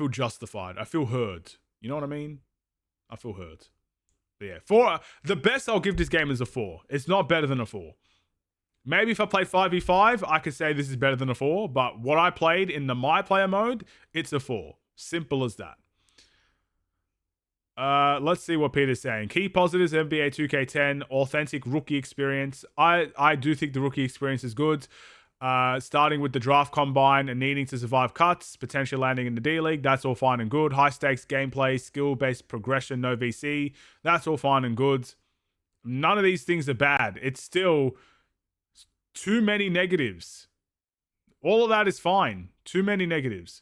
justified. I feel heard. You know what I mean? I feel heard. But yeah, the best I'll give this game is a 4. It's not better than a 4. Maybe if I played 5v5, I could say this is better than a 4. But what I played in the MyCareer mode, it's a 4. Simple as that. Let's see what Peter's saying. Key positives, NBA 2K10, authentic rookie experience. I do think the rookie experience is good. Starting with the draft combine and needing to survive cuts, potentially landing in the D-League, that's all fine and good. High stakes gameplay, skill-based progression, no VC, that's all fine and good. None of these things are bad. It's still too many negatives. All of that is fine. Too many negatives.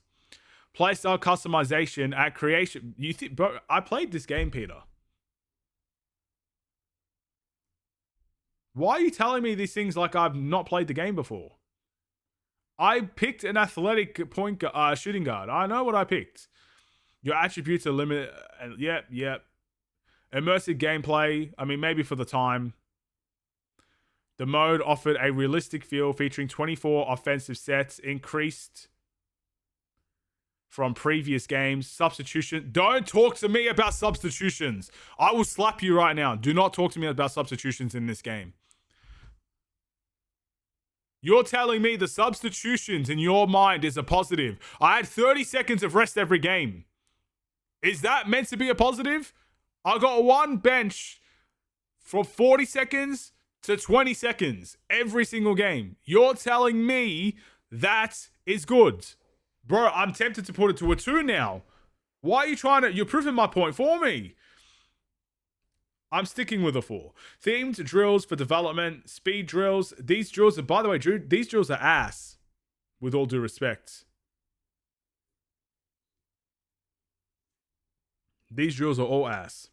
Playstyle customization at creation. You think, bro? I played this game, Peter. Why are you telling me these things like I've not played the game before? I picked an athletic shooting guard. I know what I picked. Your attributes are limited. Yep. Immersive gameplay. I mean, maybe for the time. The mode offered a realistic feel featuring 24 offensive sets, increased from previous games. Substitution. Don't talk to me about substitutions. I will slap you right now. Do not talk to me about substitutions in this game. You're telling me the substitutions in your mind is a positive. I had 30 seconds of rest every game. Is that meant to be a positive? I got one bench from 40 seconds to 20 seconds every single game. You're telling me that is good. Bro, I'm tempted to put it to a 2 now. Why are you trying to... You're proving my point for me. I'm sticking with a 4. Themed drills for development, speed drills. These drills are, by the way, Drew, these drills are ass. With all due respect. These drills are all ass.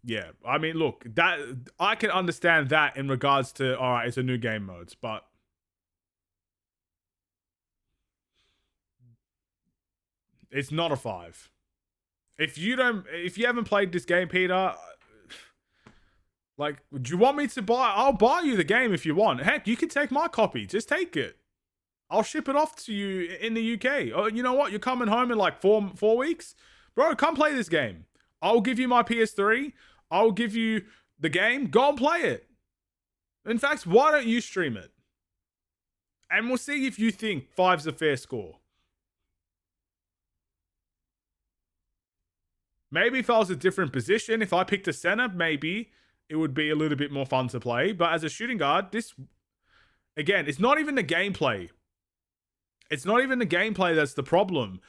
Yeah, I mean, look, that I can understand that in regards to, all right, it's a new game modes, but it's not a 5. If you haven't played this game, Peter, like, do you want me to buy? I'll buy you the game if you want. Heck, you can take my copy. Just take it. I'll ship it off to you in the UK. Oh, you know what? You're coming home in like four weeks, bro. Come play this game. I'll give you my PS3. I'll give you the game. Go and play it. In fact, why don't you stream it? And we'll see if you think 5's a fair score. Maybe if I was a different position, if I picked a center, maybe it would be a little bit more fun to play. But as a shooting guard, this, again, it's not even the gameplay. It's not even the gameplay that's the problem.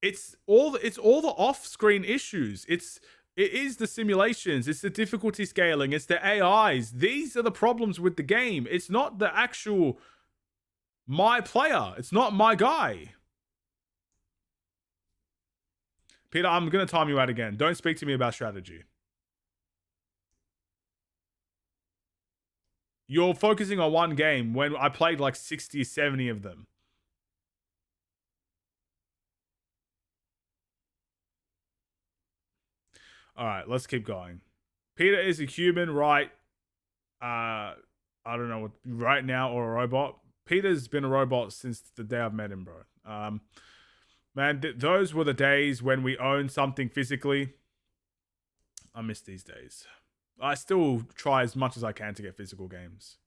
It's all the off-screen issues. It is the simulations. It's the difficulty scaling. It's the AIs. These are the problems with the game. It's not the actual my player. It's not my guy. Peter, I'm going to time you out again. Don't speak to me about strategy. You're focusing on one game when I played like 60, 70 of them. All right, let's keep going. Peter is a human, right? I don't know what right now or a robot. Peter's been a robot since the day I've met him, bro. Man, those were the days when we owned something physically. I miss these days. I still try as much as I can to get physical games.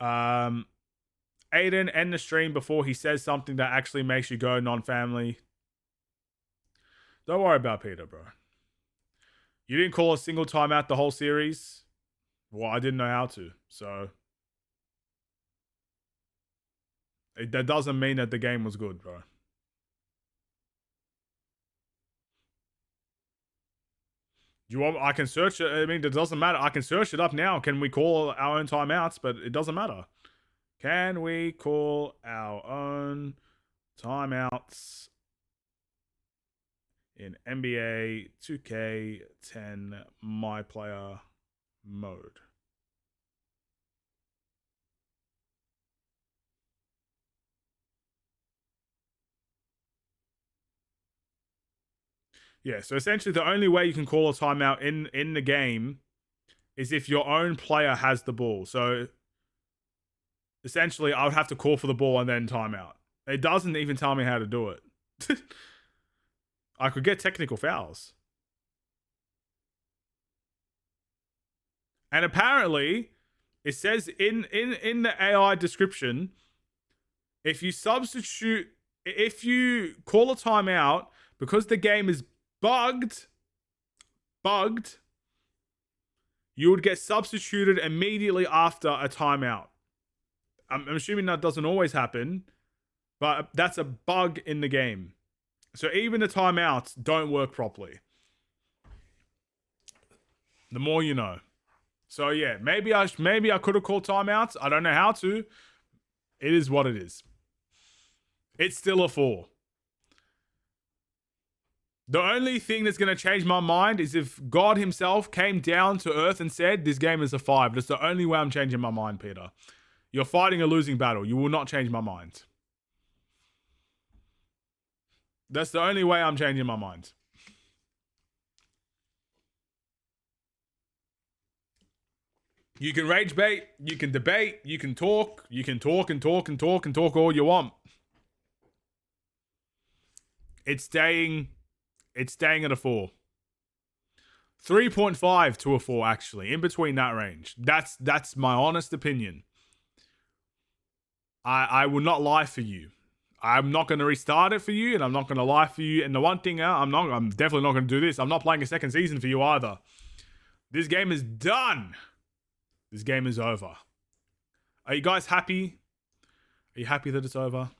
Aiden, end the stream before he says something that actually makes you go non-family. Don't worry about Peter, bro. You didn't call a single timeout the whole series. Well, I didn't know how to, so that doesn't mean that the game was good, bro. You want? I can search it. I mean, it doesn't matter. I can search it up now. Can we call our own timeouts? But it doesn't matter. Can we call our own timeouts in NBA 2K10 MyPlayer mode? Yeah, so essentially the only way you can call a timeout in the game is if your own player has the ball. So essentially I would have to call for the ball and then timeout. It doesn't even tell me how to do it. I could get technical fouls. And apparently it says in the AI description, if you call a timeout because the game is bugged, you would get substituted immediately after a timeout. I'm assuming that doesn't always happen, but that's a bug in the game. So even the timeouts don't work properly. The more you know. So yeah, maybe I could have called timeouts. I don't know how to. It is what it is. It's still a 4. The only thing that's going to change my mind is if God himself came down to earth and said, this game is a 5. That's the only way I'm changing my mind, Peter. You're fighting a losing battle. You will not change my mind. That's the only way I'm changing my mind. You can rage bait, you can debate, you can talk all you want. It's staying at a 4. 3.5 to a 4, actually, in between that range. That's my honest opinion. I will not lie for you. I'm not going to restart it for you, and I'm not going to lie for you. And the one thing, I'm definitely not going to do this. I'm not playing a second season for you either. This game is done. This game is over. Are you guys happy? Are you happy that it's over?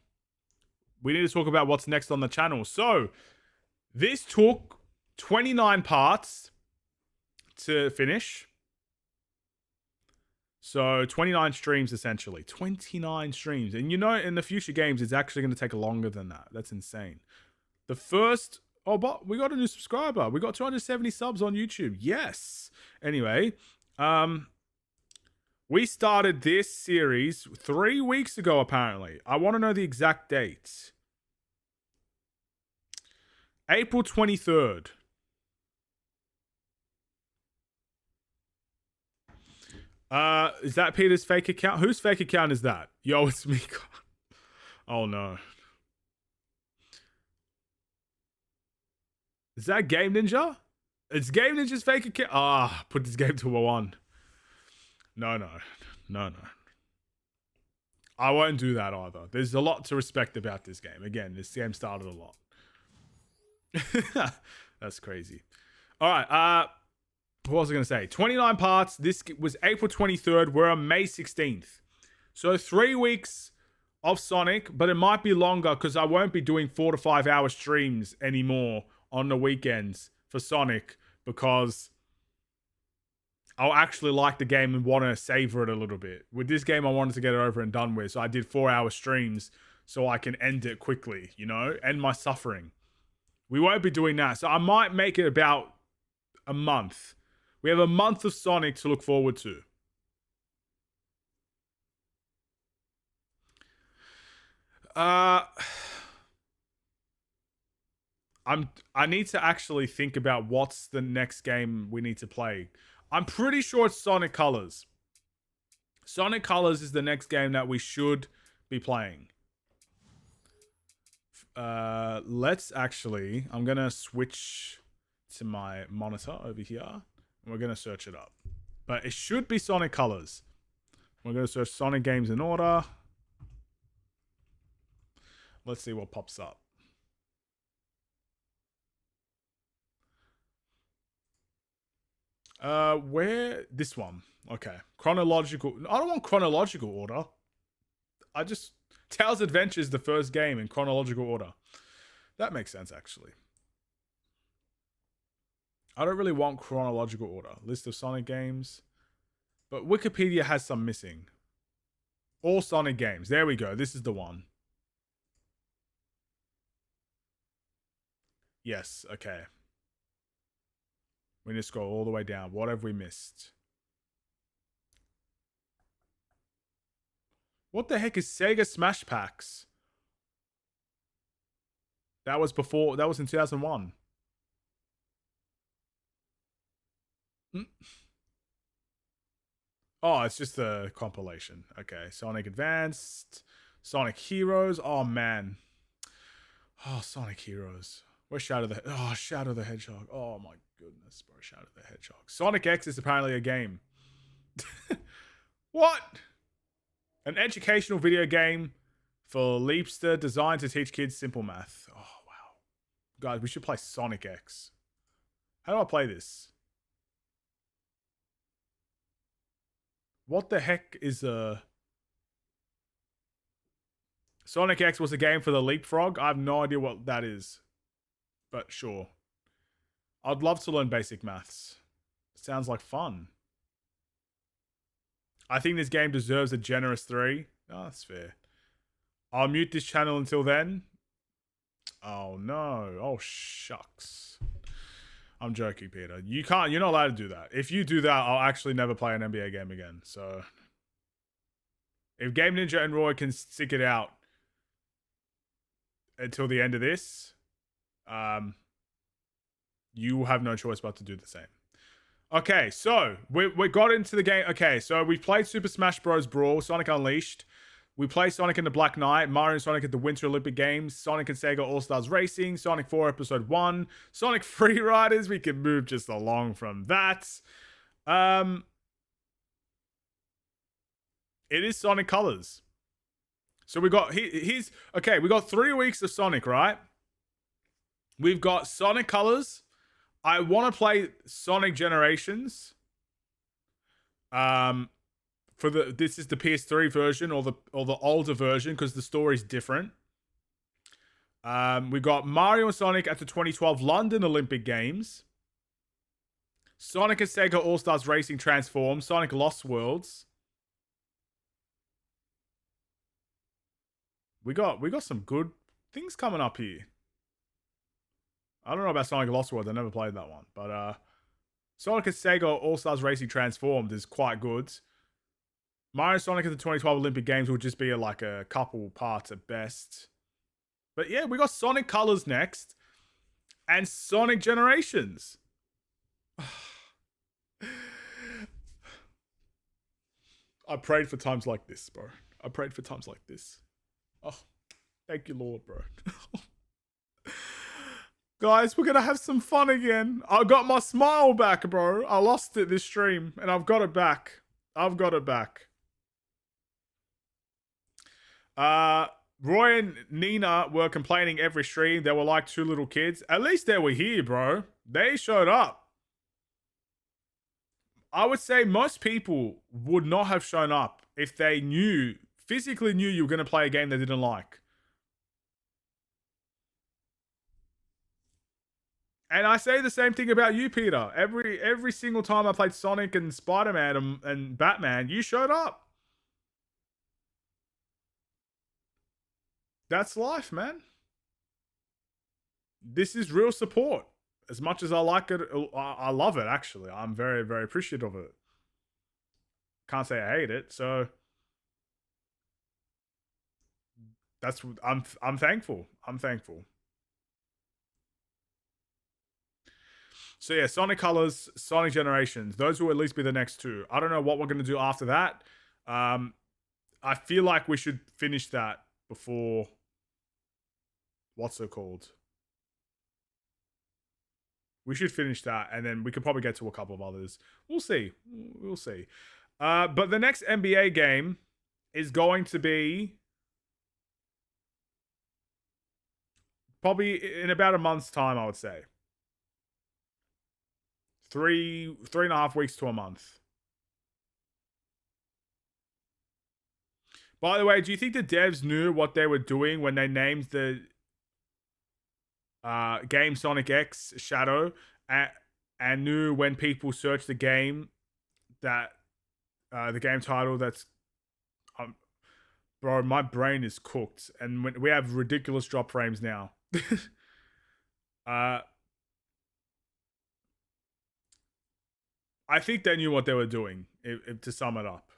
We need to talk about what's next on the channel. So, this took 29 parts to finish. So 29 streams, essentially. 29 streams. And you know, in the future games, it's actually going to take longer than that. That's insane. The first... Oh, but we got a new subscriber. We got 270 subs on YouTube. Yes. Anyway, we started this series 3 weeks ago, apparently. I want to know the exact date. April 23rd. Is that Peter's fake account? Whose fake account is that? Yo, it's me. Oh no. Is that Game Ninja? It's Game Ninja's fake account. Put this game to a 1. No. I won't do that either. There's a lot to respect about this game. Again, this game started a lot. That's crazy. All right. What was I going to say? 29 parts. This was April 23rd. We're on May 16th. So 3 weeks of Sonic, but it might be longer because I won't be doing 4 to 5 hour streams anymore on the weekends for Sonic because I'll actually like the game and want to savor it a little bit. With this game, I wanted to get it over and done with. So I did 4 hour streams so I can end it quickly, you know, end my suffering. We won't be doing that. So I might make it about a month. We have a month of Sonic to look forward to. I need to actually think about what's the next game we need to play. I'm pretty sure it's Sonic Colors. Sonic Colors is the next game that we should be playing. Let's actually, I'm gonna switch to my monitor over here and we're gonna search it up. But it should be Sonic Colors. We're gonna search Sonic games in order. Let's see what pops up. Where this one? Okay, chronological. I don't want chronological order. I just Tails Adventure is the first game in chronological order. That makes sense actually. I don't really want chronological order. List of Sonic games, but Wikipedia has some missing. All Sonic games. There we go. This is the one. Yes. Okay. We need to scroll all the way down. What have we missed? What the heck is Sega Smash Packs? That was before. That was in 2001. Oh, it's just a compilation. Okay. Sonic Advanced. Sonic Heroes. Oh, man. Oh, Sonic Heroes. Where's Shadow the Hedgehog. Oh, my goodness, bro. Shadow the Hedgehog. Sonic X is apparently a game. What? An educational video game for Leapster designed to teach kids simple math. Oh, wow. Guys, we should play Sonic X. How do I play this? What the heck is a... Sonic X was a game for the Leapfrog? I have no idea what that is. But sure. I'd love to learn basic maths. Sounds like fun. I think this game deserves a generous 3. Oh, that's fair. I'll mute this channel until then. Oh, no. Oh, shucks. I'm joking, Peter. You're not allowed to do that. If you do that, I'll actually never play an NBA game again. So, if Game Ninja and Roy can stick it out until the end of this, you will have no choice but to do the same. Okay, so we got into the game. Okay, so we played Super Smash Bros. Brawl, Sonic Unleashed. We played Sonic and the Black Knight, Mario and Sonic at the Winter Olympic Games, Sonic and Sega All-Stars Racing, Sonic 4 Episode 1, Sonic Free Riders. We can move just along from that. It is Sonic Colors. So we got we got 3 weeks of Sonic, right? We've got Sonic Colors. I want to play Sonic Generations. This is the PS3 version or the older version because the story's different. We got Mario and Sonic at the 2012 London Olympic Games. Sonic and Sega All-Stars Racing Transform, Sonic Lost Worlds. We got some good things coming up here. I don't know about Sonic Lost Worlds. I never played that one. But Sonic and Sega All-Stars Racing Transformed is quite good. Mario and Sonic at the 2012 Olympic Games will just be like a couple parts at best. But yeah, we got Sonic Colors next. And Sonic Generations. I prayed for times like this, bro. I prayed for times like this. Oh, thank you, Lord, bro. Guys, we're going to have some fun again. I got my smile back, bro. I lost it this stream, and I've got it back. I've got it back. Roy and Nina were complaining every stream. They were like 2 little kids. At least they were here, bro. They showed up. I would say most people would not have shown up if they physically knew you were going to play a game they didn't like. And I say the same thing about you, Peter. Every single time I played Sonic and Spider-Man and Batman, you showed up. That's life, man. This is real support. As much as I like it, I love it, actually. I'm very, very appreciative of it. Can't say I hate it, so... I'm thankful. I'm thankful. So yeah, Sonic Colors, Sonic Generations. Those will at least be the next two. I don't know what we're gonna do after that. I feel like we should finish that before. What's it called? We should finish that, and then we could probably get to a couple of others. We'll see. We'll see. But the next NBA game is going to be probably in about a month's time, I would say. 3.5 weeks to a month. By the way, do you think the devs knew what they were doing when they named the game Sonic X Shadow and knew when people search the game that the game title that's bro, my brain is cooked, and we have ridiculous drop frames now. I think they knew what they were doing, to sum it up.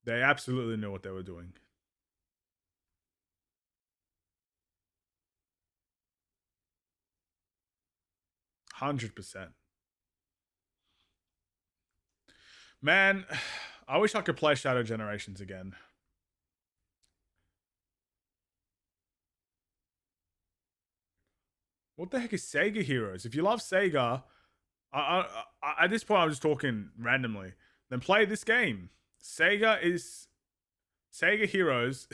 They absolutely knew what they were doing. %100. Man, I wish I could play Shadow Generations again. What the heck is Sega Heroes? If you love Sega, at this point I'm just talking randomly. Then play this game. Sega Heroes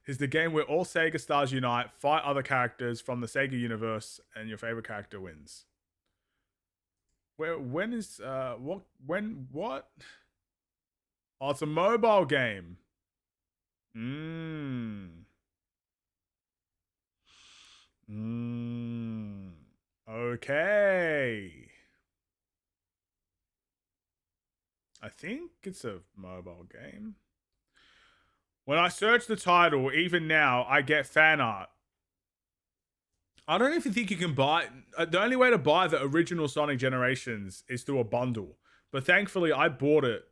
is the game where all Sega stars unite, fight other characters from the Sega universe, and your favorite character wins. When is what? Oh, it's a mobile game. Okay. I think it's a mobile game. When I search the title, even now, I get fan art. I don't even think you can buy. The only way to buy the original Sonic Generations is through a bundle. But thankfully, I bought it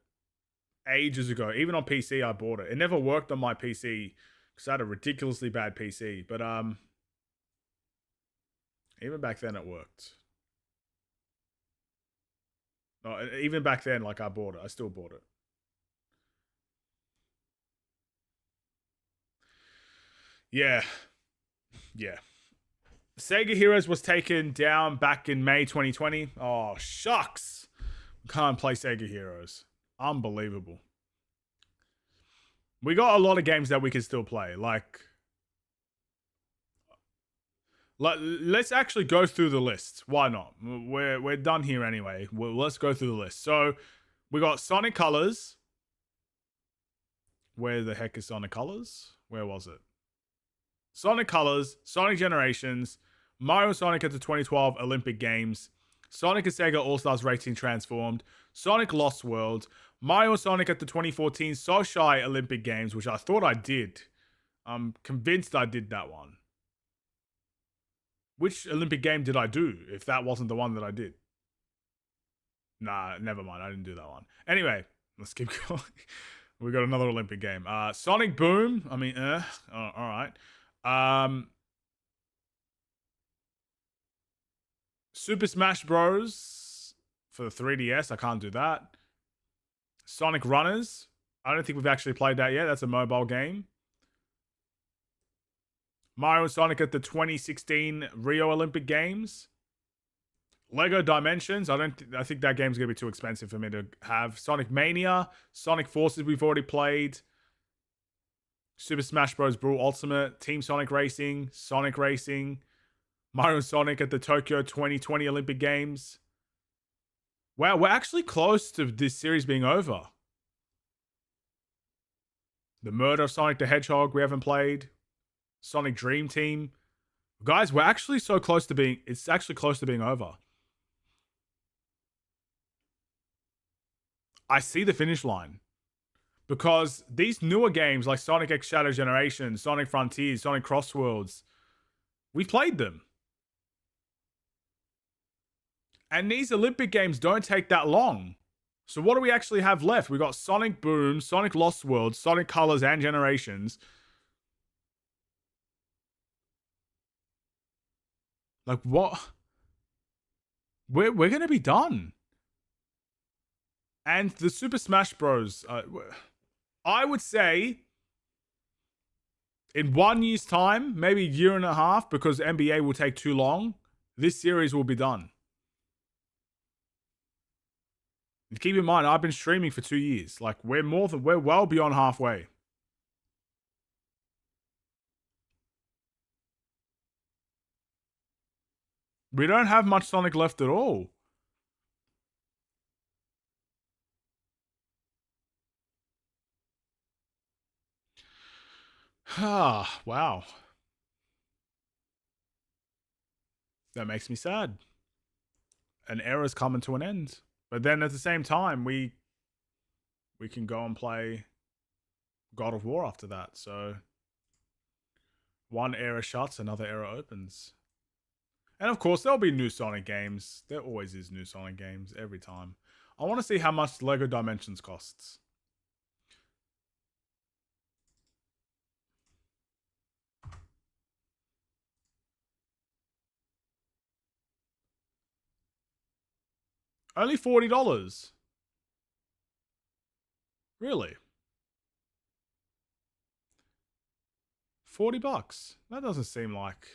ages ago. Even on PC, I bought it. It never worked on my PC because I had a ridiculously bad PC. But even back then, it worked. No, even back then, like I bought it. I still bought it. Yeah. Sega Heroes was taken down back in May 2020. Oh, shucks. Can't play Sega Heroes. Unbelievable. We got a lot of games that we can still play. Let's actually go through the list. Why not? We're done here anyway. Let's go through the list. So we got Sonic Colors. Where the heck is Sonic Colors? Where was it? Sonic Colors, Sonic Generations, Mario and Sonic at the 2012 Olympic Games, Sonic and Sega All-Stars Racing Transformed, Sonic Lost World, Mario and Sonic at the 2014 Sochi Olympic Games, which I thought I did. I'm convinced I did that one. Which Olympic game did I do if that wasn't the one that I did? Nah, never mind. I didn't do that one. Anyway, let's keep going. We got another Olympic game. Sonic Boom. I mean, all right. Super Smash Bros. For the 3DS. I can't do that. Sonic Runners. I don't think we've actually played that yet. That's a mobile game. Mario and Sonic at the 2016 Rio Olympic Games. Lego Dimensions. I think that game's gonna be too expensive for me to have. Sonic Mania, Sonic Forces we've already played. Super Smash Bros. Brawl Ultimate, Team Sonic Racing, Sonic Racing, Mario and Sonic at the Tokyo 2020 Olympic Games. Wow, we're actually close to this series being over. The Murder of Sonic the Hedgehog we haven't played. Sonic Dream Team. Guys, we're actually so close to being... It's actually close to being over. I see the finish line. Because these newer games like Sonic X Shadow Generation, Sonic Frontiers, Sonic Crossworlds, we played them. And these Olympic games don't take that long. So what do we actually have left? We got Sonic Boom, Sonic Lost World, Sonic Colors and Generations. Like, what? We're gonna be done. And the Super Smash Bros. I would say in 1 year's time, maybe a year and a half, because NBA will take too long, this series will be done. And keep in mind, I've been streaming for 2 years. Like, we're well beyond halfway. We don't have much Sonic left at all. Ah, wow. That makes me sad. An era's coming to an end. But then at the same time, we can go and play God of War after that. So one era shuts, another era opens. And of course, there'll be new Sonic games. There always is new Sonic games every time. I want to see how much Lego Dimensions costs. Only $40. Really? $40? That doesn't seem like...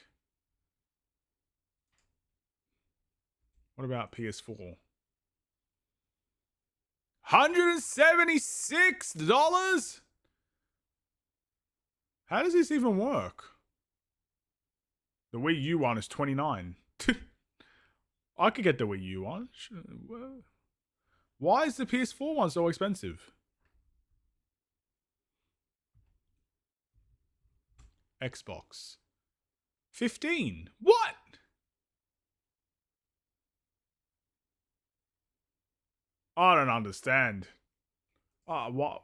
What about PS4? $176? How does this even work? The Wii U one is $29. I could get the Wii U one. Why is the PS4 one so expensive? Xbox. 15. What? I don't understand. What?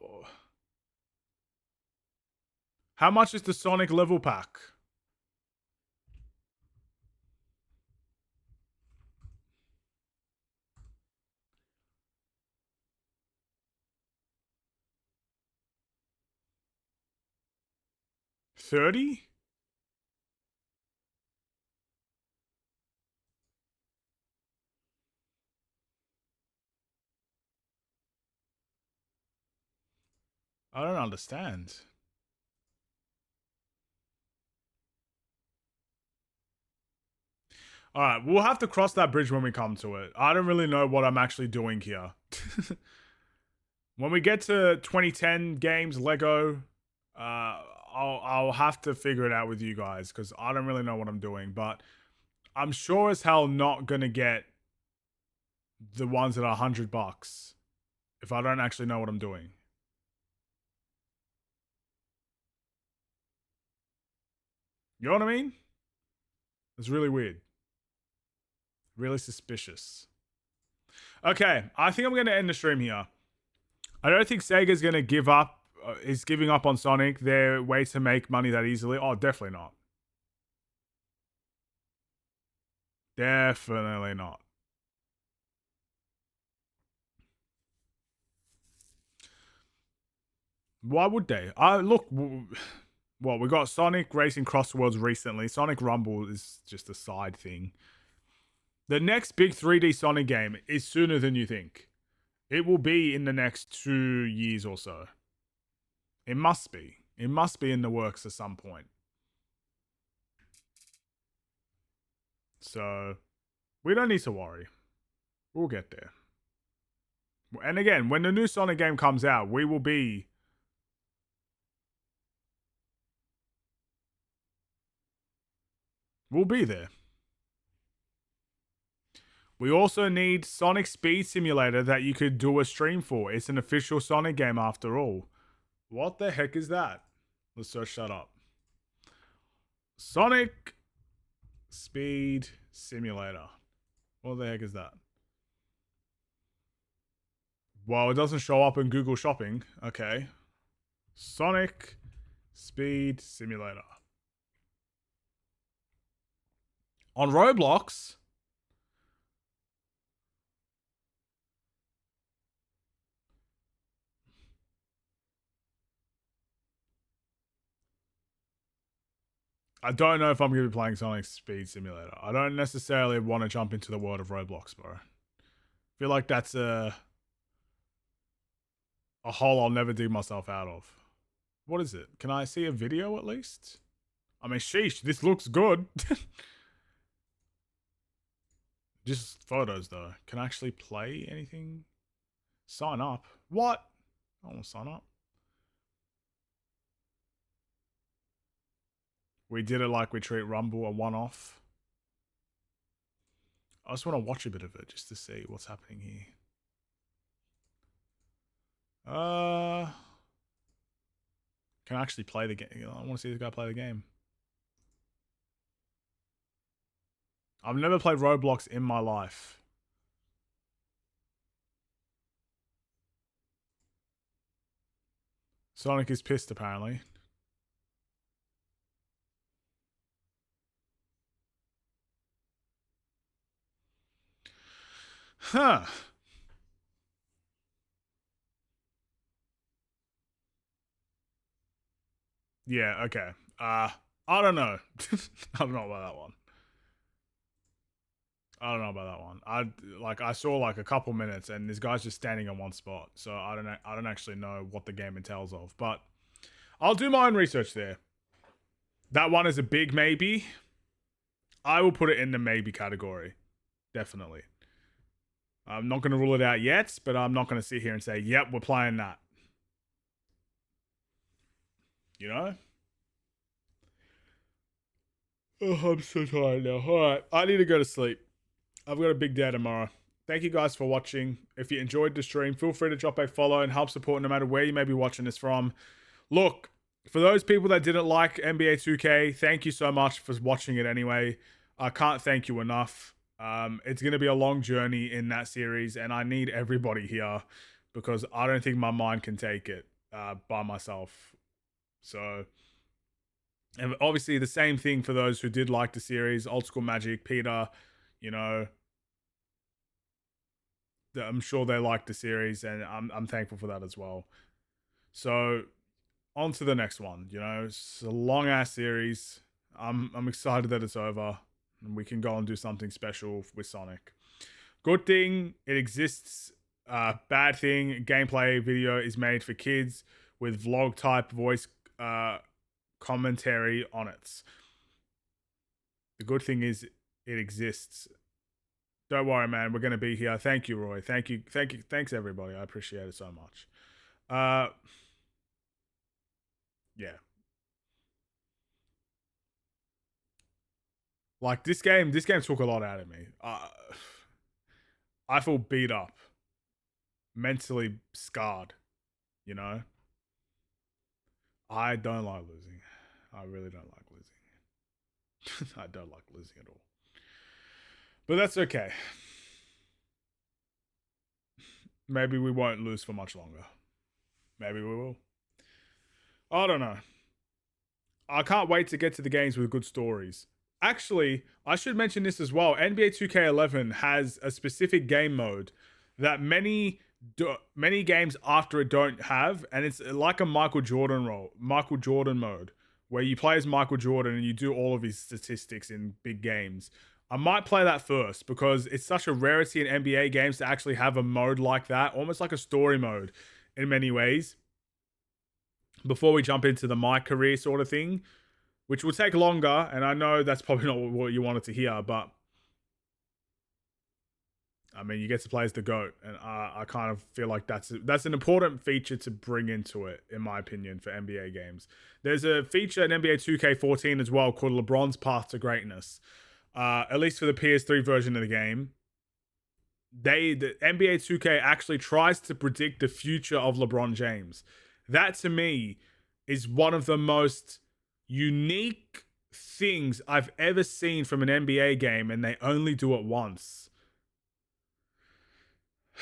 How much is the Sonic level pack? $30? I don't understand. Alright, we'll have to cross that bridge when we come to it. I don't really know what I'm actually doing here. When we get to 2010 games, Lego, I'll have to figure it out with you guys, because I don't really know what I'm doing. But I'm sure as hell not gonna get the ones that are $100 if I don't actually know what I'm doing. You know what I mean? It's really weird. Really suspicious. Okay, I think I'm going to end the stream here. I don't think Sega's going to give up, is giving up on Sonic. Their way to make money that easily. Oh, definitely not. Definitely not. Why would they? Look, well, we got Sonic Racing Cross Worlds recently. Sonic Rumble is just a side thing. The next big 3D Sonic game is sooner than you think. It will be in the next 2 years or so. It must be. It must be in the works at some point. So, we don't need to worry. We'll get there. And again, when the new Sonic game comes out, we will be... We'll be there. We also need Sonic Speed Simulator that you could do a stream for. It's an official Sonic game after all. What the heck is that? Let's search that up. Sonic Speed Simulator. What the heck is that? Well, it doesn't show up in Google Shopping. Okay. Sonic Speed Simulator. On Roblox? I don't know if I'm going to be playing Sonic Speed Simulator. I don't necessarily want to jump into the world of Roblox, bro. I feel like that's a hole I'll never dig myself out of. What is it? Can I see a video at least? I mean, sheesh, this looks good. Just photos, though. Can I actually play anything? Sign up? What? I don't want to sign up. We did it like we treat Rumble a one-off. I just want to watch a bit of it just to see what's happening here. Can I actually play the game? I want to see this guy play the game. I've never played Roblox in my life. Sonic is pissed, apparently. Huh. Yeah, okay. I don't know. I don't know about that one. I don't know about that one. I saw like a couple minutes and this guy's just standing in one spot. So I don't actually know what the game entails of, but I'll do my own research there. That one is a big maybe. I will put it in the maybe category. Definitely. I'm not going to rule it out yet, but I'm not going to sit here and say, yep, we're playing that. You know? Oh, I'm so tired now. All right, I need to go to sleep. I've got a big day tomorrow. Thank you guys for watching. If you enjoyed the stream, feel free to drop a follow and help support no matter where you may be watching this from. Look, for those people that didn't like NBA 2K, thank you so much for watching it anyway. I can't thank you enough. It's going to be a long journey in that series, and I need everybody here because I don't think my mind can take it by myself. So, and obviously the same thing for those who did like the series, Old School Magic, Peter, you know, I'm sure they liked the series, and I'm thankful for that as well. So, on to the next one. You know, it's a long ass series. I'm excited that it's over, and we can go and do something special with Sonic. Good thing it exists. Bad thing, gameplay video is made for kids with vlog type voice commentary on it. The good thing is it exists. Don't worry, man. We're going to be here. Thank you, Roy. Thank you. Thanks, everybody. I appreciate it so much. Yeah. Like, this game took a lot out of me. I feel beat up. Mentally scarred. You know? I don't like losing. I really don't like losing. I don't like losing at all. But that's okay. Maybe we won't lose for much longer. Maybe we will. I don't know. I can't wait to get to the games with good stories. Actually, I should mention this as well. NBA 2K11 has a specific game mode that many games after it don't have, and it's like a Michael Jordan mode, where you play as Michael Jordan and you do all of his statistics in big games. I might play that first because it's such a rarity in NBA games to actually have a mode like that, almost like a story mode in many ways, before we jump into the MyCareer sort of thing, which will take longer, and I know that's probably not what you wanted to hear, but I mean, you get to play as the GOAT, and I kind of feel like that's an important feature to bring into it, in my opinion, for NBA games. There's a feature in NBA 2K14 as well called LeBron's Path to Greatness. At least for the PS3 version of the game, the NBA 2K actually tries to predict the future of LeBron James. That, to me, is one of the most unique things I've ever seen from an NBA game, and they only do it once.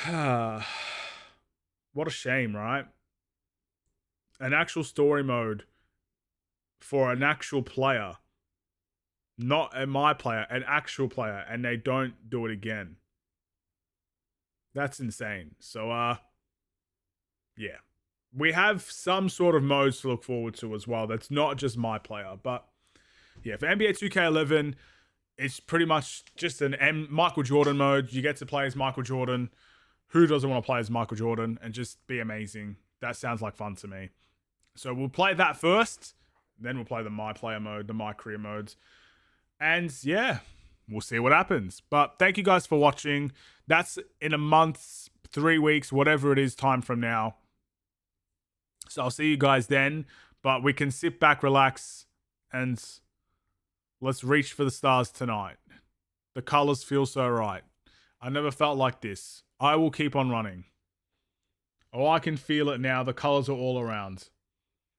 What a shame, right? An actual story mode for an actual player. Not my player, an actual player, and they don't do it again. That's insane. So, yeah. We have some sort of modes to look forward to as well. That's not just my player, but yeah, for NBA 2K11, it's pretty much just an Michael Jordan mode. You get to play as Michael Jordan. Who doesn't want to play as Michael Jordan and just be amazing? That sounds like fun to me. So we'll play that first. Then we'll play the MyPlayer mode, the MyCareer modes. And yeah, we'll see what happens. But thank you guys for watching. That's in a month, 3 weeks, whatever it is, time from now. So I'll see you guys then. But we can sit back, relax, and let's reach for the stars tonight. The colors feel so right. I never felt like this. I will keep on running. Oh, I can feel it now. The colors are all around.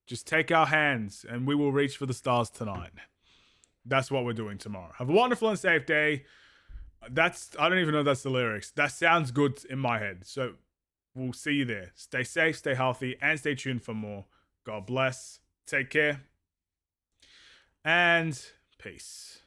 Just take our hands and we will reach for the stars tonight. That's what we're doing tomorrow. Have a wonderful and safe day. I don't even know if that's the lyrics. That sounds good in my head. So we'll see you there. Stay safe, stay healthy, and stay tuned for more. God bless. Take care. And peace.